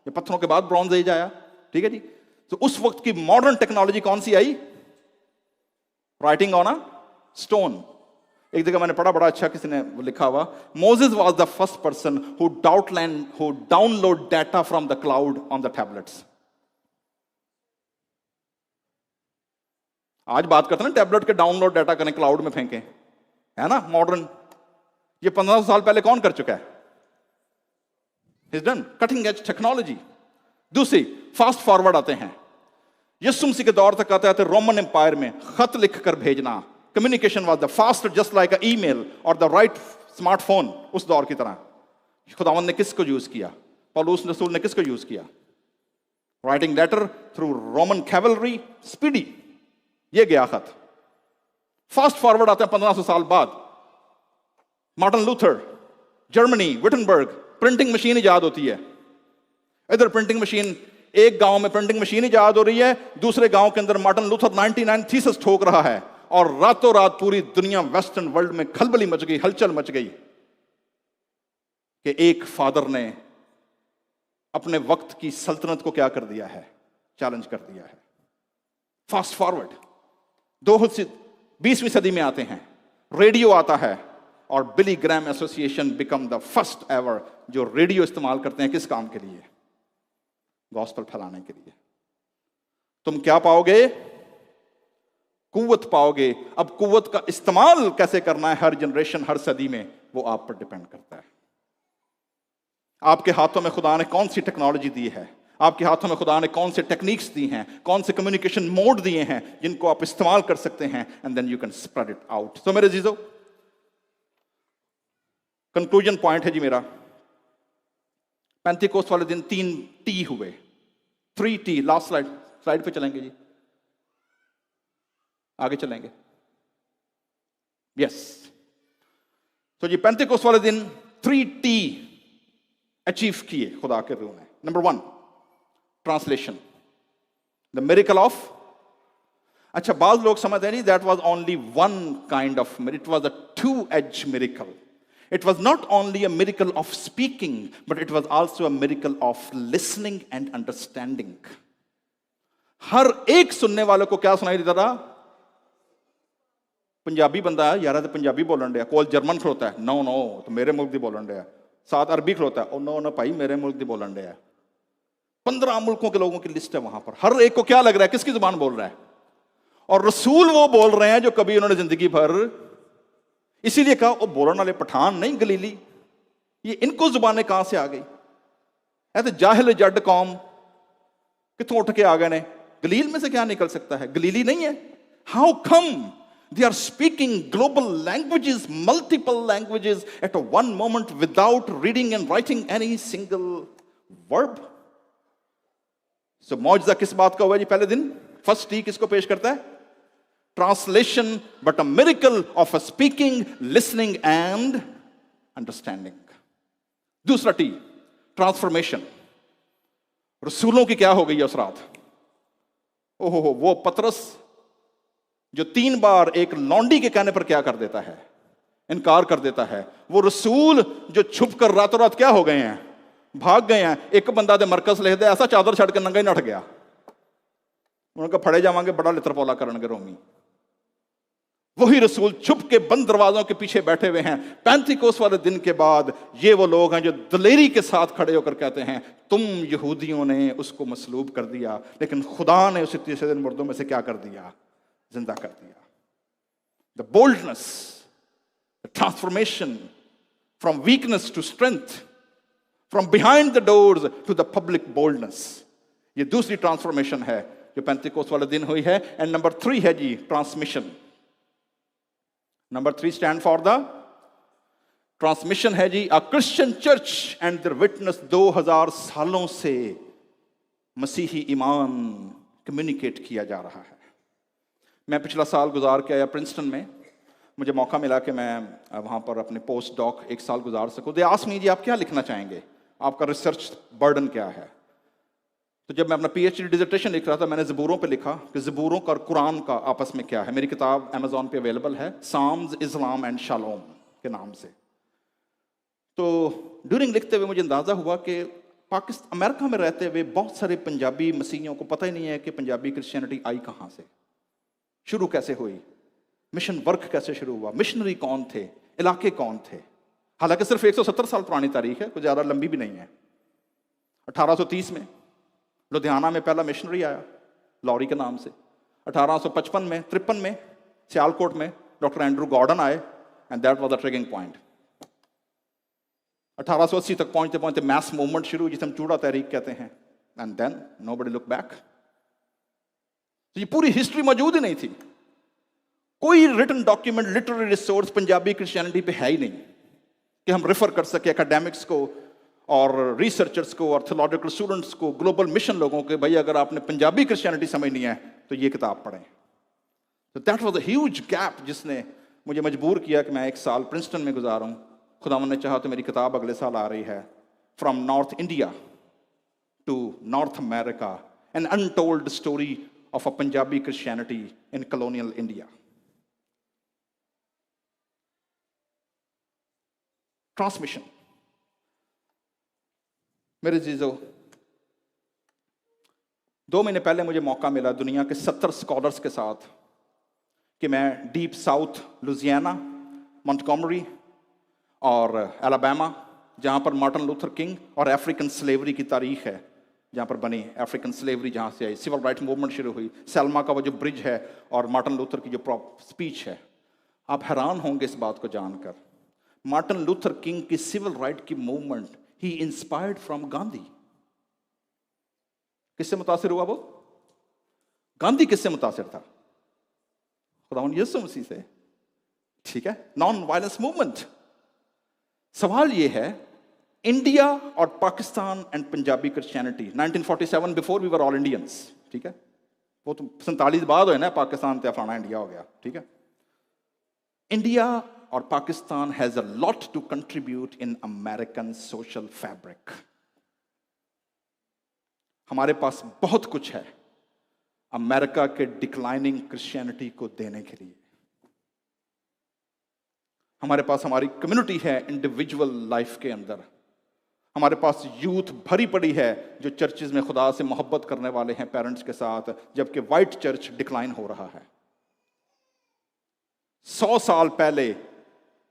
या पत्थरों के बाद ब्रॉन्ज एज आया, ठीक है जी। तो उस वक्त की मॉडर्न टेक्नोलॉजी कौन सी आई? Writing on a stone. एक जगह मैंने पढ़ा, बड़ा अच्छा किसी ने लिखा हुआ, Moses was the first person who download data from the cloud on the tablets. आज बात करते हैं ना टैबलेट के डाउनलोड डाटा करें, क्लाउड में फेंकें, है ना मॉडर्न। ये 1500 साल पहले कौन कर चुका है? Is done, cutting edge technology. दूसरी, फास्ट फॉरवर्ड आते हैं। यीशु मसीह के दौर तक आते आते रोमन एम्पायर में खत लिख कर भेजना, communication was the fast, just like a email और द राइट स्मार्टफोन उस दौर की तरह। खुदावंद ने किसको यूज किया? पौलुस रसूल ने किसको यूज किया? Writing letter through Roman cavalry, speedy, ये गया खत। फास्ट फॉरवर्ड आते हैं 1500 साल बाद। Martin Luther, Germany, Wittenberg, printing machine इजाद होती है। इधर प्रिंटिंग मशीन, एक गांव में प्रिंटिंग मशीन इजाद हो रही है, दूसरे गांव के अंदर मार्टिन लूथर 99 थीसिस ठोक रहा है, और रातों रात पूरी दुनिया, वेस्टर्न वर्ल्ड में खलबली मच गई, हलचल मच गई कि एक फादर ने अपने वक्त की सल्तनत को क्या कर दिया है? चैलेंज कर दिया है। फास्ट फॉरवर्ड 20वीं सदी में आते हैं, रेडियो आता है, और Billy Graham Association become the first ever जो रेडियो इस्तेमाल करते हैं किस काम के लिए? गॉस्पेल फैलाने के लिए। तुम क्या पाओगे? कुव्वत पाओगे। अब कुव्वत का इस्तेमाल कैसे करना है हर जनरेशन, हर सदी में, वो आप पर डिपेंड करता है। आपके हाथों में खुदा ने कौन सी टेक्नोलॉजी दी है, आपके हाथों में खुदा ने कौन से टेक्निक्स दी हैं, कौन से कम्युनिकेशन मोड दिए हैं जिनको आप इस्तेमाल कर सकते हैं, and then you can spread it out. तो मेरे जीजो, कंक्लूजन पॉइंट है जी मेरा, पेंटिकोस्ट वाले दिन 3 टी हुए, 3 टी। लास्ट स्लाइड पे चलेंगे जी, आगे चलेंगे, यस। तो जी पेंटिकोस्ट वाले दिन 3 टी अचीव किए खुदा के रूह ने। Number 1, translation, the miracle of. अच्छा, बाज लोग समझते हैं नहीं, that was only one kind of miracle, it was a 2-edged miracle. It was not only a miracle of speaking, but it was also a miracle of listening and understanding. हर एक सुनने वालों को क्या सुनाई देता था? पंजाबी बंदा है यार, तो पंजाबी बोलन दिया, कोल जर्मन खड़ोता है, नो नो तो मेरे मुल्क दी बोलन दिया, साथ अरबी खड़ोता है, ओ नो नो भाई मेरे मुल्क दी बोलन दिया। 15 मुल्कों के लोगों की लिस्ट है वहां पर, हर एक को क्या लग रहा है किसकी जुबान बोल रहा है? और रसूल वो बोल रहे हैं जो कभी उन्होंने जिंदगी भर, इसीलिए कहा वो बोलने वाले पठान नहीं गलीली, ये इनको जुबानें कहां से आ गई? है तो जाहिल जड कौम, कितों उठ के आ गए ने? गलील में से क्या निकल सकता है? गलीली नहीं है। How come They are speaking global languages, multiple languages at a one moment without reading and writing any single verb. So मौजज़ा किस बात का हुआ जी पहले दिन? फर्स्ट टी किसको पेश करता है? Translation, but a miracle of a speaking, listening and understanding. दूसरा टी, ट्रांसफॉर्मेशन. रसूलों की क्या हो गई उस रात? ओहो, वो पतरस जो 3 बार एक लौंडी के कहने पर क्या कर देता है? इनकार कर देता है. वो रसूल जो छुप कर रातों रात क्या हो गए हैं? भाग गए हैं. एक बंदा दे मरकज लिख दे ऐसा चादर छड़ के नंगा ही नठ गया. उनका फड़े जावांगे बड़ा लित्रपोला करनगे रोमी. वही रसूल छुप के बंद दरवाजों के पीछे बैठे हुए हैं. पैंतीकोस वाले दिन के बाद ये वो लोग हैं जो दलेरी के साथ खड़े होकर कहते हैं तुम यहूदियों ने उसको मसलूब कर दिया, लेकिन खुदा ने उसे तीसरे दिन मुर्दों में से क्या कर दिया? जिंदा कर दिया. The boldness, the transformation from weakness to strength, from behind the doors to the public boldness. ये दूसरी ट्रांसफॉर्मेशन है जो पैंतीकोस वाले दिन हुई है. एंड नंबर 3 है जी transmission. Number 3 stand for the transmission है जी a Christian church and there witness. 2000 सालों से मसीही ईमान कम्युनिकेट किया जा रहा है. मैं पिछला साल गुजार के आया प्रिंसटन में. मुझे मौका मिला कि मैं वहाँ पर अपने पोस्ट डॉक 1 साल गुजार सकूँ. दे आस्क्ड मी जी आप क्या लिखना चाहेंगे, आपका रिसर्च बर्डन क्या है? तो जब मैं अपना PhD डिसर्टेशन लिख रहा था मैंने ज़बूरों पे लिखा कि ज़बूरों का और कुरान का आपस में क्या है. मेरी किताब अमेज़ॉन पे अवेलेबल है, साम्स, इस्लाम एंड शालोम के नाम से. तो ड्यूरिंग लिखते हुए मुझे अंदाज़ा हुआ कि पाकिस्तान अमेरिका में रहते हुए बहुत सारे पंजाबी मसीहियों को पता ही नहीं है कि पंजाबी क्रिश्चियनिटी आई कहाँ से, शुरू कैसे हुई, मिशन वर्क कैसे शुरू हुआ, मिशनरी कौन थे, इलाके कौन थे. हालांकि सिर्फ 170 साल पुरानी तारीख है, कोई ज़्यादा लंबी भी नहीं है. 1830 में लुधियाना में पहला मिशनरी आया लॉरी के नाम से. 1855 में 53 में सियालकोट में डॉक्टर एंड्रू गॉर्डन आए and that was the ट्रिगिंग point. 1880 तक पहुंचते पहुंचते मैस मूवमेंट शुरू जिसे हम चूड़ा तहरीक कहते हैं. And then nobody look back. तो ये पूरी हिस्ट्री मौजूद ही नहीं थी. कोई written document, literary resource Punjabi Christianity पे है ही नहीं कि हम रेफर कर सके एकेडमिक्स को और रिसर्चर्स को और थियोलॉजिकल स्टूडेंट्स को, ग्लोबल मिशन लोगों के, भाई अगर आपने पंजाबी क्रिश्चियनिटी समझनी है तो ये किताब पढ़ें. तो that was a huge gap जिसने मुझे मजबूर किया कि मैं 1 साल प्रिंसटन में गुजारूं. खुदावंद ने चाहा तो मेरी किताब अगले साल आ रही है, from North India to North America, an untold story of a Punjabi Christianity in colonial India. Transmission. मेरे जीजो, 2 महीने पहले मुझे मौका मिला दुनिया के 70 स्कॉलर्स के साथ कि मैं डीप साउथ लुजियाना, मॉन्टगोमरी और अलाबामा, जहाँ पर मार्टिन लूथर किंग और अफ्रीकन स्लेवरी की तारीख है, जहाँ पर बनी अफ्रीकन स्लेवरी, जहाँ से आई सिविल राइट मूवमेंट शुरू हुई, सेल्मा का वो जो ब्रिज है और मार्टिन लूथर की जो स्पीच है. आप हैरान होंगे इस बात को जानकर. मार्टिन लूथर किंग की सिविल राइट की movement he inspired from Gandhi. किससे मुतासिर हुआ वो? गांधी किससे मुतासिर था? खुदावंद यीशु मसीह से. ठीक है, नॉन वायलेंस मूवमेंट. सवाल ये है, इंडिया और Pakistan and Punjabi Christianity 1947 before we were all Indians. ठीक है, वो तो 47 बाद हुए ना, पाकिस्तान ते फलाना इंडिया हो गया. ठीक है, इंडिया और Pakistan has a lot to contribute in American social fabric. हमारे पास बहुत कुछ है अमेरिका के डिक्लाइनिंग क्रिश्चियनिटी को देने के लिए. हमारे पास हमारी कम्युनिटी है इंडिविजुअल लाइफ के अंदर. हमारे पास यूथ भरी पड़ी है जो चर्चेज में खुदा से मोहब्बत करने वाले हैं पेरेंट्स के साथ, जबकि वाइट चर्च डिक्लाइन हो रहा है. 100 साल पहले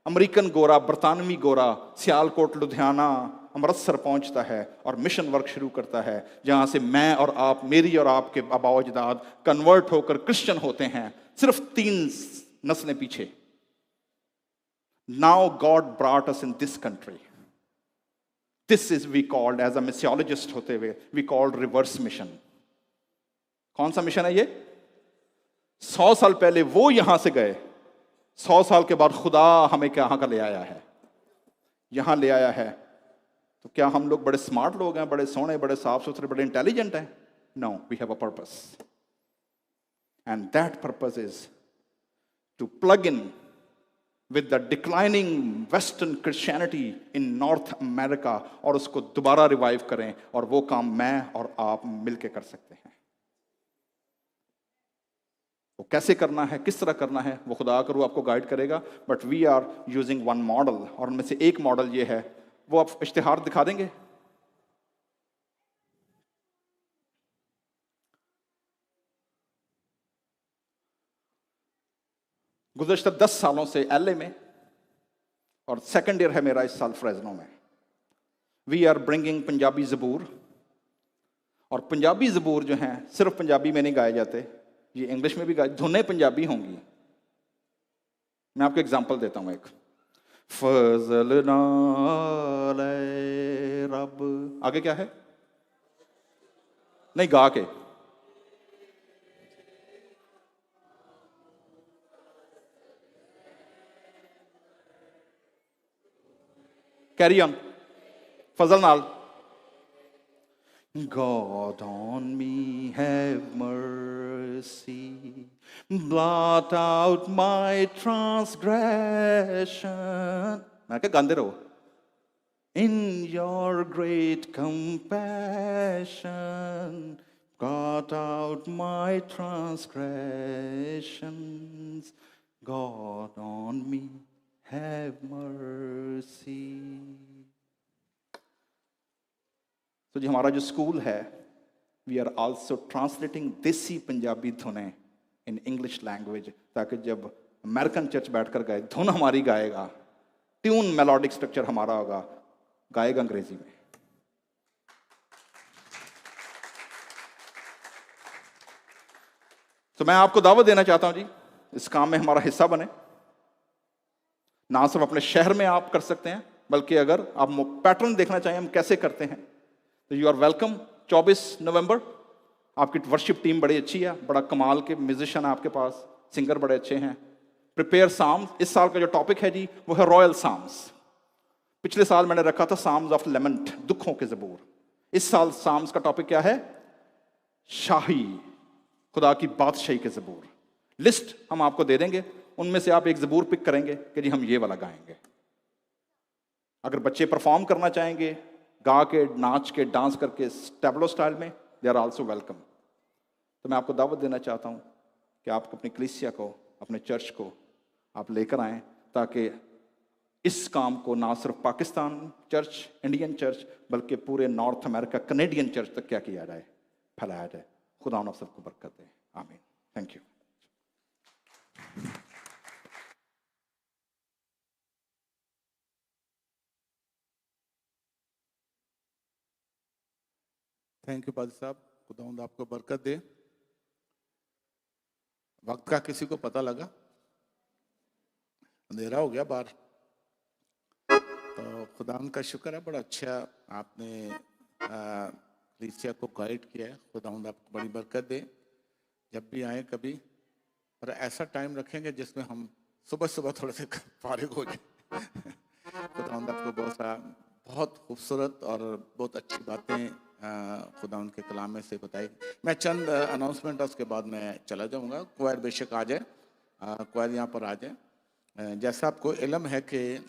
अमेरिकन गोरा, बरतानवी गोरा सियालकोट, लुधियाना, अमृतसर पहुंचता है और मिशन वर्क शुरू करता है, जहां से मैं और आप, मेरी और आपके आबाओ अजदाद कन्वर्ट होकर क्रिश्चियन होते हैं सिर्फ 3 नस्लें पीछे. Now God brought us in this country. This is we called, as a missiologist होते हुए, वी कॉल्ड रिवर्स मिशन. कौन सा मिशन है ये? 100 साल पहले वो यहां से गए 100 साल के बाद खुदा हमें कहाँ का ले आया है, यहाँ ले आया है। तो क्या हम लोग बड़े स्मार्ट लोग हैं, बड़े सोने, बड़े साफ सुथरे, बड़े इंटेलिजेंट हैं? No, we have a purpose, and that purpose is to plug in with the declining Western Christianity in North America, और उसको दोबारा रिवाइव करें। और वो काम मैं और आप मिलके कर सकते हैं। वो कैसे करना है, किस तरह करना है, वो खुदा करूँ आपको गाइड करेगा। But we are using one model, और उनमें से एक मॉडल ये है। वो आप इश्तिहार दिखा देंगे? गुज़श्ता 10 सालों से एलए में, और सेकंड ईयर है मेरा इस साल फ्रेजनो में, वी आर ब्रिंगिंग पंजाबी ज़बूर। और पंजाबी ज़बूर जो हैं सिर्फ पंजाबी में नहीं गाए जाते, ये इंग्लिश में भी गाए, धुनें पंजाबी होंगी। मैं आपको एग्जांपल देता हूं एक। फजल नाले रब, आगे क्या है? नहीं, गा के। कैरी ऑन, फजल नाल। God on me have mercy, blot out my transgression. मैं क्या गांदे रहो? In your great compassion, blot out my transgressions. God on me have mercy. तो जी हमारा जो स्कूल है, वी आर आल्सो ट्रांसलेटिंग देसी पंजाबी धुनें इन इंग्लिश लैंग्वेज, ताकि जब अमेरिकन चर्च बैठकर गाए, धुन हमारी गाएगा, ट्यून मेलोडिक स्ट्रक्चर हमारा होगा, गाएगा अंग्रेजी में। तो मैं आपको दावत देना चाहता हूं जी, इस काम में हमारा हिस्सा बने। ना सिर्फ अपने शहर में आप कर सकते हैं, बल्कि अगर आप पैटर्न देखना चाहें हम कैसे करते हैं, तो यू आर वेलकम। 24 नवंबर आपकी वर्शिप टीम बड़ी अच्छी है, बड़ा कमाल के म्यूजिशियन है आपके पास, सिंगर बड़े अच्छे हैं। प्रिपेयर साम्स, इस साल का जो टॉपिक है जी वो है रॉयल साम्स। पिछले साल मैंने रखा था साम्स ऑफ लेमेंट, दुखों के ज़बूर। इस साल साम्स का टॉपिक क्या है? शाही, खुदा की बादशाही के ज़बूर। लिस्ट हम आपको दे देंगे, उनमें से आप एक ज़बूर पिक करेंगे कि जी हम ये वाला गाएंगे। अगर बच्चे परफॉर्म करना चाहेंगे, गा के, नाच के, डांस करके, टैब्लो स्टाइल में, दे आर आल्सो वेलकम। तो मैं आपको दावत देना चाहता हूं कि आप अपनी कलीसिया को, अपने चर्च को आप लेकर आएं, ताकि इस काम को ना सिर्फ पाकिस्तान चर्च, इंडियन चर्च, बल्कि पूरे नॉर्थ अमेरिका, कनेडियन चर्च तक क्या किया जाए, फैलाया जाए। खुदा आप सबको बरकत दे, आमीन। Thank you. थैंक यू पादी साहब, खुदावंद आपको बरकत दे। वक्त का किसी को पता लगा? अंधेरा हो गया बाहर। तो खुदावंद का शुक्र है, बड़ा अच्छा आपने कलीसिया को गाइड किया है। खुदावंद आपको बड़ी बरकत दे। जब भी आए कभी, और ऐसा टाइम रखेंगे जिसमें हम सुबह सुबह थोड़े से फारिग हो जाए। खुदावंद आपको बहुत खूबसूरत और बहुत अच्छी बातें खुदा उनके कलाम में से बताई। मैं चंद अनाउंसमेंट उसके बाद मैं चला जाऊंगा। क्वायर बेशक आ जाए, क्वायर यहाँ पर आ जाए। जैसा आपको इल्म है कि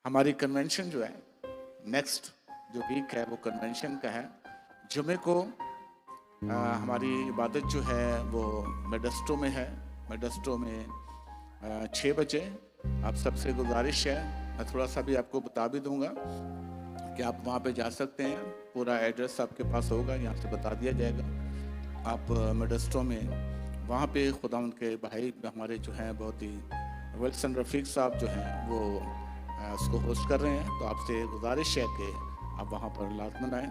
हमारी कन्वेंशन जो है, नेक्स्ट जो वीक है वो कन्वेंशन का है। जुमे को हमारी इबादत जो है वो मेडस्टो में है। मेडस्टो में 6 बजे। आप सबसे गुजारिश है, मैं थोड़ा सा भी आपको बता भी दूंगा कि आप वहाँ पे जा सकते हैं। पूरा एड्रेस आपके पास होगा, यहाँ से बता दिया जाएगा। आप मेडस्टो में वहाँ पे खुदा उनके भाई हमारे जो हैं, बहुत ही विल्सन रफ़ीक साहब जो हैं वो उसको होस्ट कर रहे हैं। तो आपसे गुजारिश है कि आप वहाँ पर लाजमन आएँ।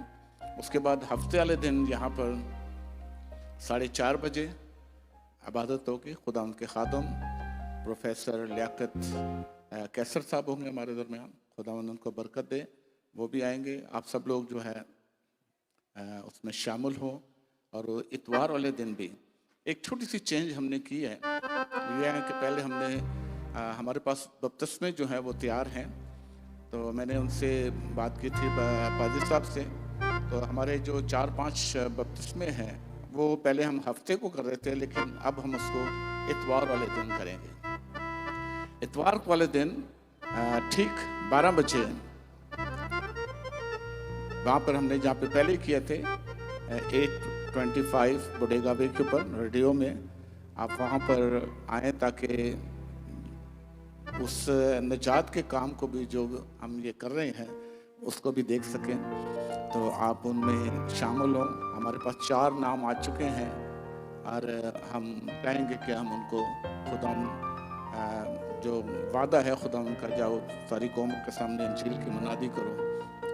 उसके बाद हफ्ते वाले दिन यहाँ पर 4:30 बजे इबादत होगी। खुदा उनके खादम प्रोफेसर लियाकत कैसर साहब होंगे हमारे दरमियान। खुदा उनको बरकत दे, वो भी आएंगे। आप सब लोग जो है उसमें शामिल हो। और इतवार वाले दिन भी एक छोटी सी चेंज हमने की है, ये है कि पहले हमने हमारे पास बपतिस्मे जो है वो तैयार हैं, तो मैंने उनसे बात की थी पादी साहब से। तो हमारे जो 4-5 बपतिस्मे हैं वो पहले हम हफ्ते को कर रहे थे, लेकिन अब हम उसको इतवार वाले दिन करेंगे। इतवार वाले दिन ठीक 12 बजे वहाँ पर हमने जहाँ पे पहले किए थे 825 बोडेगा वे के ऊपर रेडियो में, आप वहाँ पर आएँ ताकि उस निजात के काम को भी जो हम ये कर रहे हैं उसको भी देख सकें, तो आप उनमें शामिल हों। हमारे पास 4 नाम आ चुके हैं और हम चाहेंगे कि हम उनको खुदा जो वादा है खुदा उनका, जाओ सारी कौमों के सामने इंजील की मनादी करो,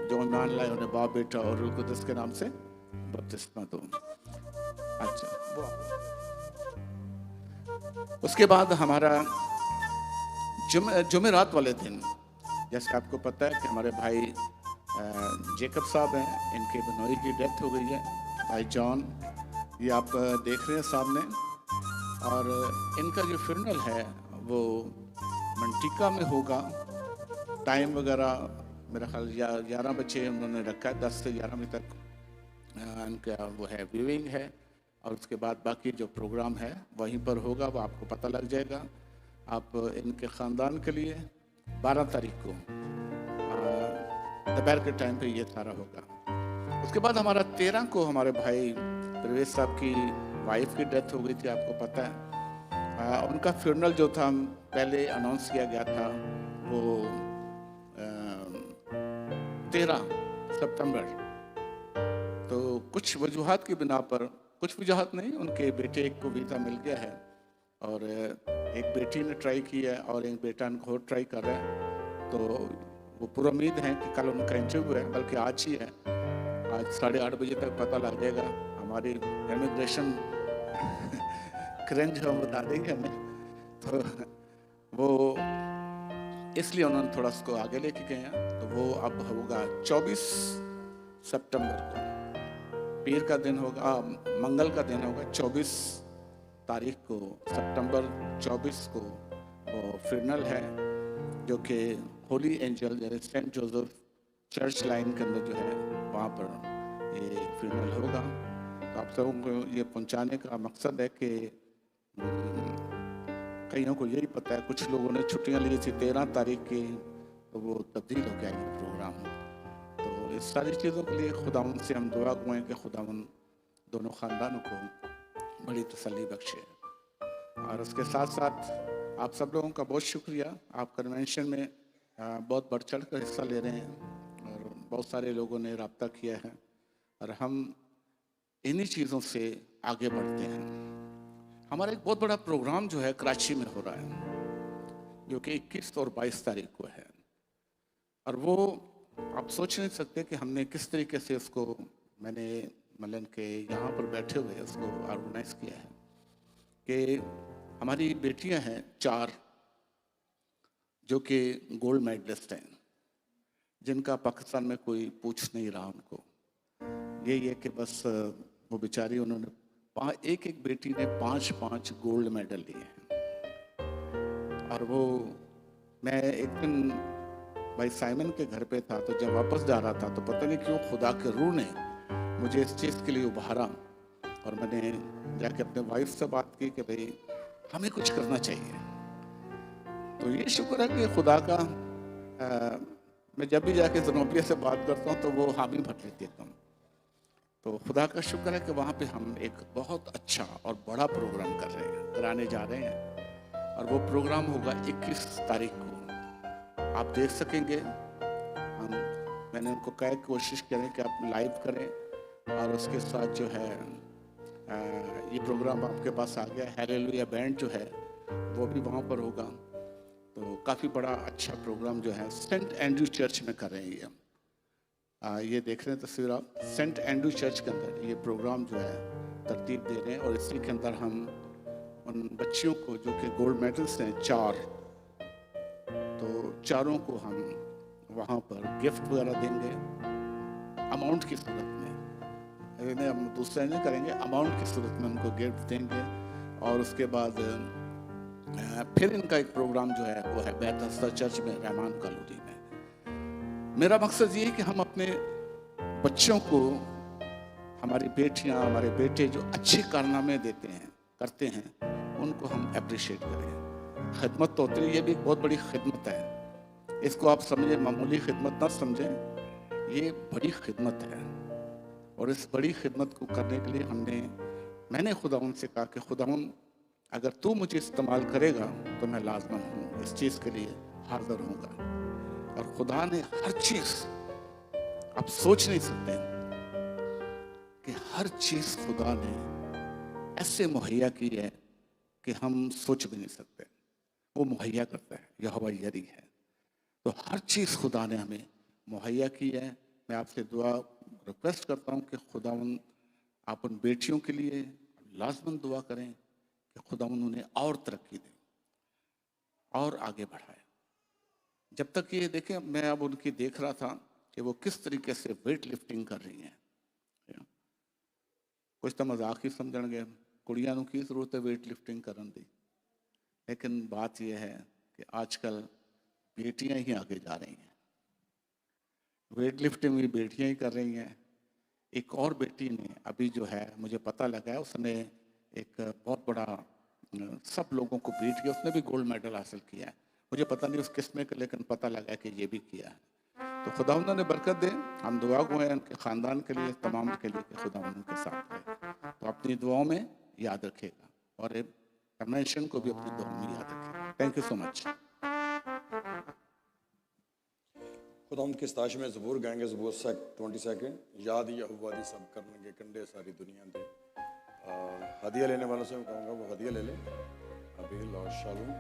जो ईमान लाए उन्हें बाप बेटा और रूह कुदस के नाम से बपतिस्मा दो। अच्छा, उसके बाद हमारा जुमेरात वाले दिन, जैसे आपको पता है कि हमारे भाई जेकब साहब हैं, इनके बनोई की डेथ हो गई है, भाई जॉन, ये आप देख रहे हैं सामने, और इनका जो फ्यूनरल है वो मंटिका में होगा। टाइम वगैरह मेरा ख्याल 11 बजे उन्होंने रखा है, 10 से 11 बजे तक इनका वो है व्यूइंग है, और उसके बाद बाकी जो प्रोग्राम है वहीं पर होगा, वो आपको पता लग जाएगा। आप इनके ख़ानदान के लिए 12 तारीख को दोपहर के टाइम पे ये सारा होगा। उसके बाद हमारा 13 को हमारे भाई प्रवेश साहब की वाइफ की डेथ हो गई थी, आपको पता है। उनका फ्यूनरल जो था पहले अनाउंस किया गया था वो 13 सितंबर, तो कुछ वजूहात की बिना पर, कुछ वजूहात नहीं, उनके बेटे को वीज़ा मिल गया है और एक बेटी ने ट्राई किया है और एक बेटा उनको और ट्राई कर रहा है, तो वो पूरा उम्मीद है कि कल उनका इंटरव्यू है, बल्कि आज ही है, आज 8:30 बजे तक पता लग जाएगा। हमारी इमिग्रेशन क्रेंज हम बता देंगे हमें, तो वो इसलिए उन्होंने थोड़ा उसको आगे लेके गए हैं। तो वो अब होगा 24 सितंबर को, पीर का दिन होगा, मंगल का दिन होगा 24 तारीख को, सितंबर 24 को वो फ्यूनरल है, जो कि होली एंजल यानी सेंट जोसेफ चर्च लाइन के अंदर जो है वहाँ पर ये फ्यूनरल होगा। तो आप सबों को ये पहुँचाने का मकसद है कि कईयों को यही पता है, कुछ लोगों ने छुट्टियाँ ली थी 13 तारीख की, तो वो तब्दील हो गया ये प्रोग्राम। तो इस सारी चीज़ों के लिए खुदावन से हम दुआ करें कि खुदावन दोनों ख़ानदानों को बड़ी तसल्ली बख्शे। और उसके साथ साथ आप सब लोगों का बहुत शुक्रिया, आप कन्वेंशन में बहुत बढ़ चढ़ कर हिस्सा ले रहे हैं और बहुत सारे लोगों ने रब्ता किया है, और हम इन्हीं चीज़ों से आगे बढ़ते हैं। हमारा एक बहुत बड़ा प्रोग्राम जो है कराची में हो रहा है, जो कि 21 और 22 तारीख को है, और वो आप सोच नहीं सकते कि हमने किस तरीके से उसको, मैंने मतलब के यहाँ पर बैठे हुए उसको ऑर्गेनाइज किया है कि हमारी बेटियां हैं 4 जो कि गोल्ड मेडलिस्ट हैं, जिनका पाकिस्तान में कोई पूछ नहीं रहा उनको। यही है कि बस वो बेचारी, उन्होंने एक एक बेटी ने 5-5 गोल्ड मेडल लिए हैं। और वो, मैं एक दिन भाई साइमन के घर पे था, तो जब वापस जा रहा था तो पता नहीं क्यों खुदा के रूह ने मुझे इस चीज़ के लिए उभारा, और मैंने जाके अपने वाइफ से बात की कि भाई हमें कुछ करना चाहिए। तो ये शुक्र है कि खुदा का, मैं जब भी जाके जनोबिया से बात करता हूँ तो वो हामी भर लेती है एकदम। तो खुदा का शुक्र है कि वहाँ पे हम एक बहुत अच्छा और बड़ा प्रोग्राम कराने जा रहे हैं, और वो प्रोग्राम होगा 21 तारीख को, आप देख सकेंगे। मैंने उनको कहा कोशिश करें कि आप लाइव करें, और उसके साथ जो है ये प्रोग्राम आपके पास आ गया, हालेलुया बैंड जो है वो भी वहाँ पर होगा। तो काफ़ी बड़ा अच्छा प्रोग्राम जो है सेंट एंड्रू चर्च में कर रहे हैं ये देख रहे हैं तस्वीर आप, सेंट एंड्रू चर्च के अंदर ये प्रोग्राम जो है तरतीब दे रहे हैं, और इसी के अंदर हम उन बच्चियों को जो कि गोल्ड मेडल्स हैं 4, तो चारों को हम वहाँ पर गिफ्ट वगैरह देंगे अमाउंट की सूरत में। हम दूसरा नहीं करेंगे, अमाउंट की सूरत में उनको गिफ्ट देंगे। और उसके बाद फिर इनका एक प्रोग्राम जो है वो है बैतहस्ता चर्च में रहमान कॉलोनी में। मेरा मकसद ये है कि हम अपने बच्चों को, हमारी बेटियां, हमारे बेटे जो अच्छे कारनामे देते हैं, करते हैं, उनको हम अप्रिशिएट करें। खिदमत तो होती है, ये भी बहुत बड़ी खिदमत है। इसको आप समझें मामूली खिदमत ना समझें, ये बड़ी खिदमत है। और इस बड़ी खिदमत को करने के लिए मैंने खुदावंद से कहा कि खुदावंद अगर तू मुझे इस्तेमाल करेगा तो मैं लाजमन हूँ, इस चीज़ के लिए हाजिर होऊंगा। और खुदा ने हर चीज़, आप सोच नहीं सकते कि हर चीज़ खुदा ने ऐसे मुहैया की है कि हम सोच भी नहीं सकते। वो मुहैया करता है, यहोवा यरी है। तो हर चीज़ खुदा ने हमें मुहैया की है। मैं आपसे दुआ रिक्वेस्ट करता हूँ कि खुदावंद आप उन बेटियों के लिए लाजमन दुआ करें कि खुदावंद उन्हें और तरक्की दे और आगे बढ़ाए। जब तक ये देखें, मैं अब उनकी देख रहा था कि वो किस तरीके से वेट लिफ्टिंग कर रही हैं। कुछ तो मजाक ही समझणगे, कुड़ियां नूं की जरूरत है वेट लिफ्टिंग करन दी। लेकिन बात यह है कि आजकल बेटियां ही आगे जा रही हैं, वेट लिफ्टिंग भी बेटियां ही कर रही हैं। एक और बेटी ने अभी जो है, मुझे पता लगा है, उसने एक बहुत बड़ा, सब लोगों को बीट के उसने भी गोल्ड मेडल हासिल किया है। मुझे पता नहीं उस किस्म का, लेकिन पता लगा कि ये भी किया है। तो खुदावंद ने बरकत दे। हम दुआ गो हैं उनके ख़ानदान के लिए, तमाम के लिए कि खुदावंद उनके साथ है। तो अपनी दुआओं में याद रखेगा और कन्वेंशन को भी अपनी दुआओं में याद रखेगा। Thank you so much. खुदावंद की सताश में ज़बूर गाएंगे, ज़बूर 20 सेकंड। याद यहोवा दी सब करनगे कंडे सारी दुनिया दे। हदिया लेने वालों से मैं कहूँगा वो हदिया ले लें। अभी और शालूम।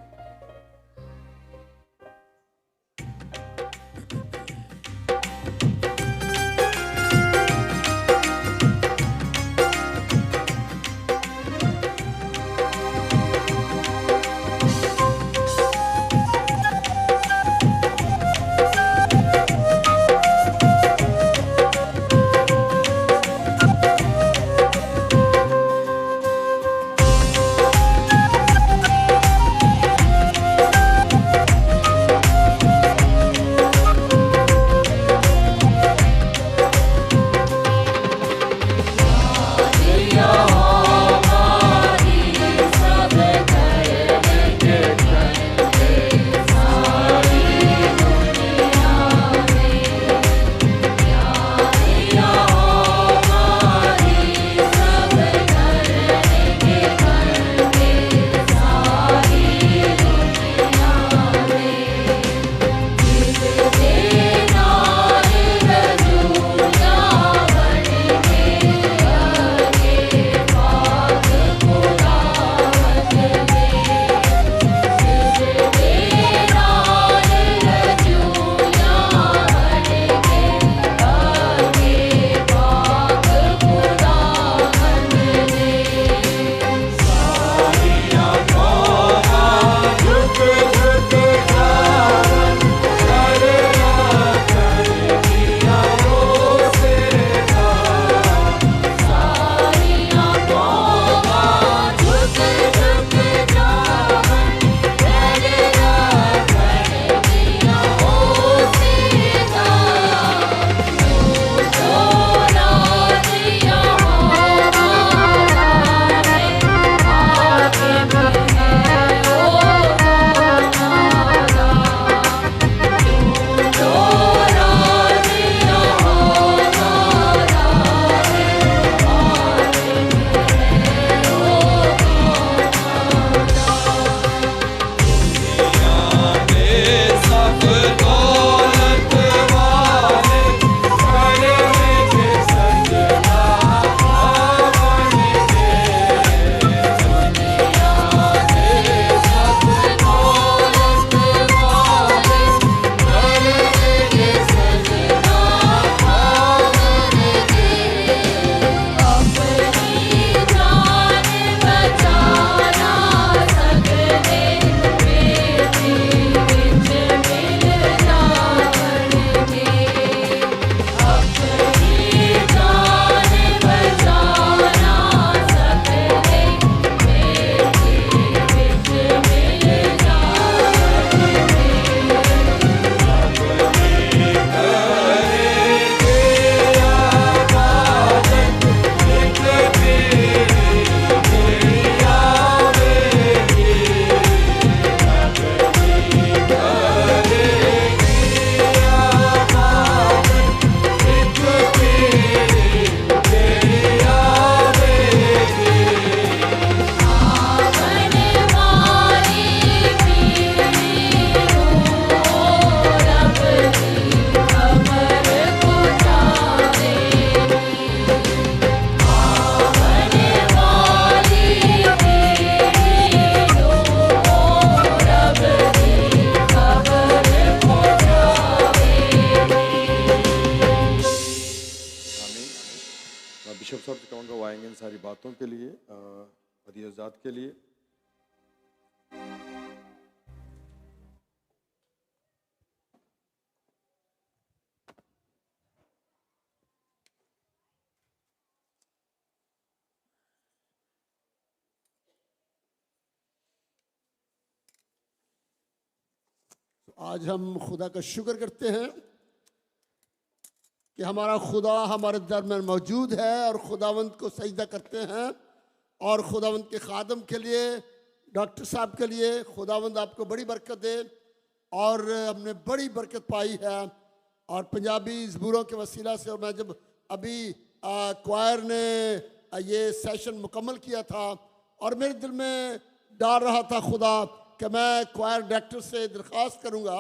आएंगे इन सारी बातों के लिए, हदीयत के लिए। आज हम खुदा का शुक्र करते हैं कि हमारा खुदा हमारे दरमियान मौजूद है और खुदावंद को सजदा करते हैं। और खुदावंद के खादम के लिए, डॉक्टर साहब के लिए खुदावंद आपको बड़ी बरकत दे। और हमने बड़ी बरकत पाई है और पंजाबी ज़बूरों के वसीला से। और मैं जब अभी क्वायर ने ये सेशन मुकम्मल किया था और मेरे दिल में डाल रहा था खुदा कि मैं क्वायर डायरेक्टर से दरख्वास्त करूंगा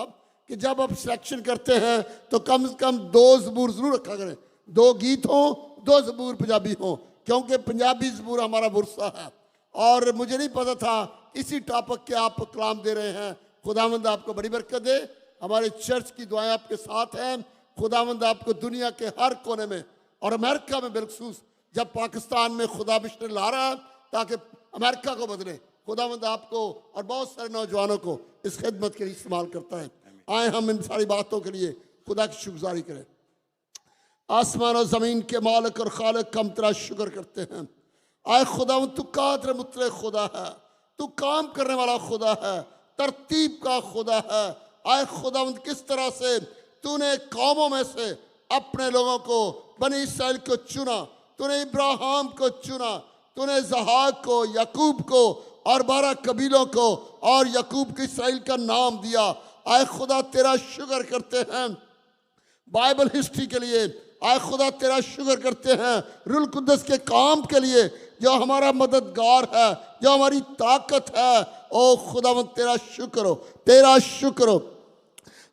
कि जब आप सिलेक्शन करते हैं तो कम से कम 2 ज़बूर ज़रूर रखा करें, 2 गीत हों, 2 ज़बूर पंजाबी हों, क्योंकि पंजाबी ज़बूर हमारा वर्सा है। और मुझे नहीं पता था इसी टॉपिक के आप कलाम दे रहे हैं। खुदावंद आपको बड़ी बरकत दे। हमारे चर्च की दुआएं आपके साथ हैं। खुदावंद आपको दुनिया के हर कोने में और अमेरिका में बिलखसूस जब पाकिस्तान में खुदा मिशन ला रहा है ताकि अमेरिका को बदले, खुदावंद आपको और बहुत सारे नौजवानों को इस खिदमत के लिए इस्तेमाल करता है। आए हम इन सारी बातों के लिए खुदा की शुक्रगुजारी करें। आसमान और ज़मीन के मालिक और खालिक हम तेरा शुक्र करते हैं। आए खुदावंद तू कादिर मुतले खुदा है, तू काम करने वाला खुदा है, तरतीब का खुदा है। आए खुदावंद किस तरह से तूने कौमों में से अपने लोगों को, बनी इसराइल को चुना, तूने इब्राहिम को चुना, तूने इसहाक को, याकूब को और 12 कबीलों को और याकूब के इसराइल का नाम दिया। आए खुदा तेरा शुक्र करते हैं बाइबल हिस्ट्री के लिए। आए खुदा तेरा शुक्र करते हैं रूल कुद्दस के काम के लिए जो हमारा मददगार है, जो हमारी ताकत है। ओ खुदावंद तेरा शुक्र हो, तेरा शुक्र हो।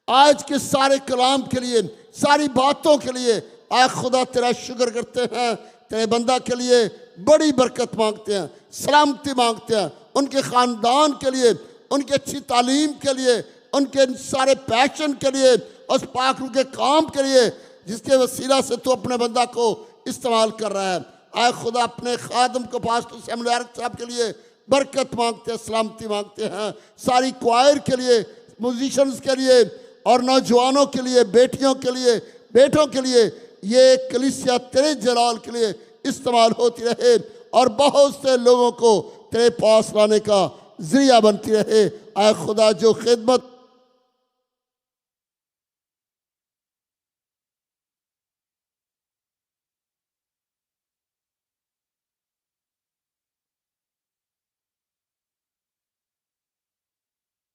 आज के सारे कलाम के लिए, सारी बातों के लिए आए खुदा तेरा शुक्र करते हैं। तेरे बंदा के लिए बड़ी बरकत मांगते हैं, सलामती मांगते हैं, उनके ख़ानदान के लिए, उनकी अच्छी तालीम के लिए, उनके सारे पैशन के लिए, उस पाक के काम के लिए जिसके वसीला से तू अपने बंदा को इस्तेमाल कर रहा है। आए खुदा अपने खादम को पास्टर सैमुअल साहब के लिए बरकत मांगते हैं, सलामती मांगते हैं। सारी क्वायर के लिए, म्यूजिशंस के लिए और नौजवानों के लिए, बेटियों के लिए, बेटों के लिए ये कलीसिया तेरे जलाल के लिए इस्तेमाल होती रहे और बहुत से लोगों को तेरे पास लाने का जरिया बनती रहे। आए खुदा जो खिदमत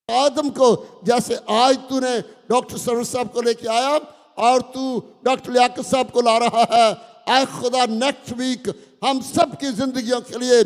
आदम को जैसे आज तूने डॉक्टर सरवर साहब को लेके आया और तू डॉक्टर लियाकत साहब को ला रहा है। आए खुदा नेक्स्ट वीक हम सब की जिंदगियों के लिए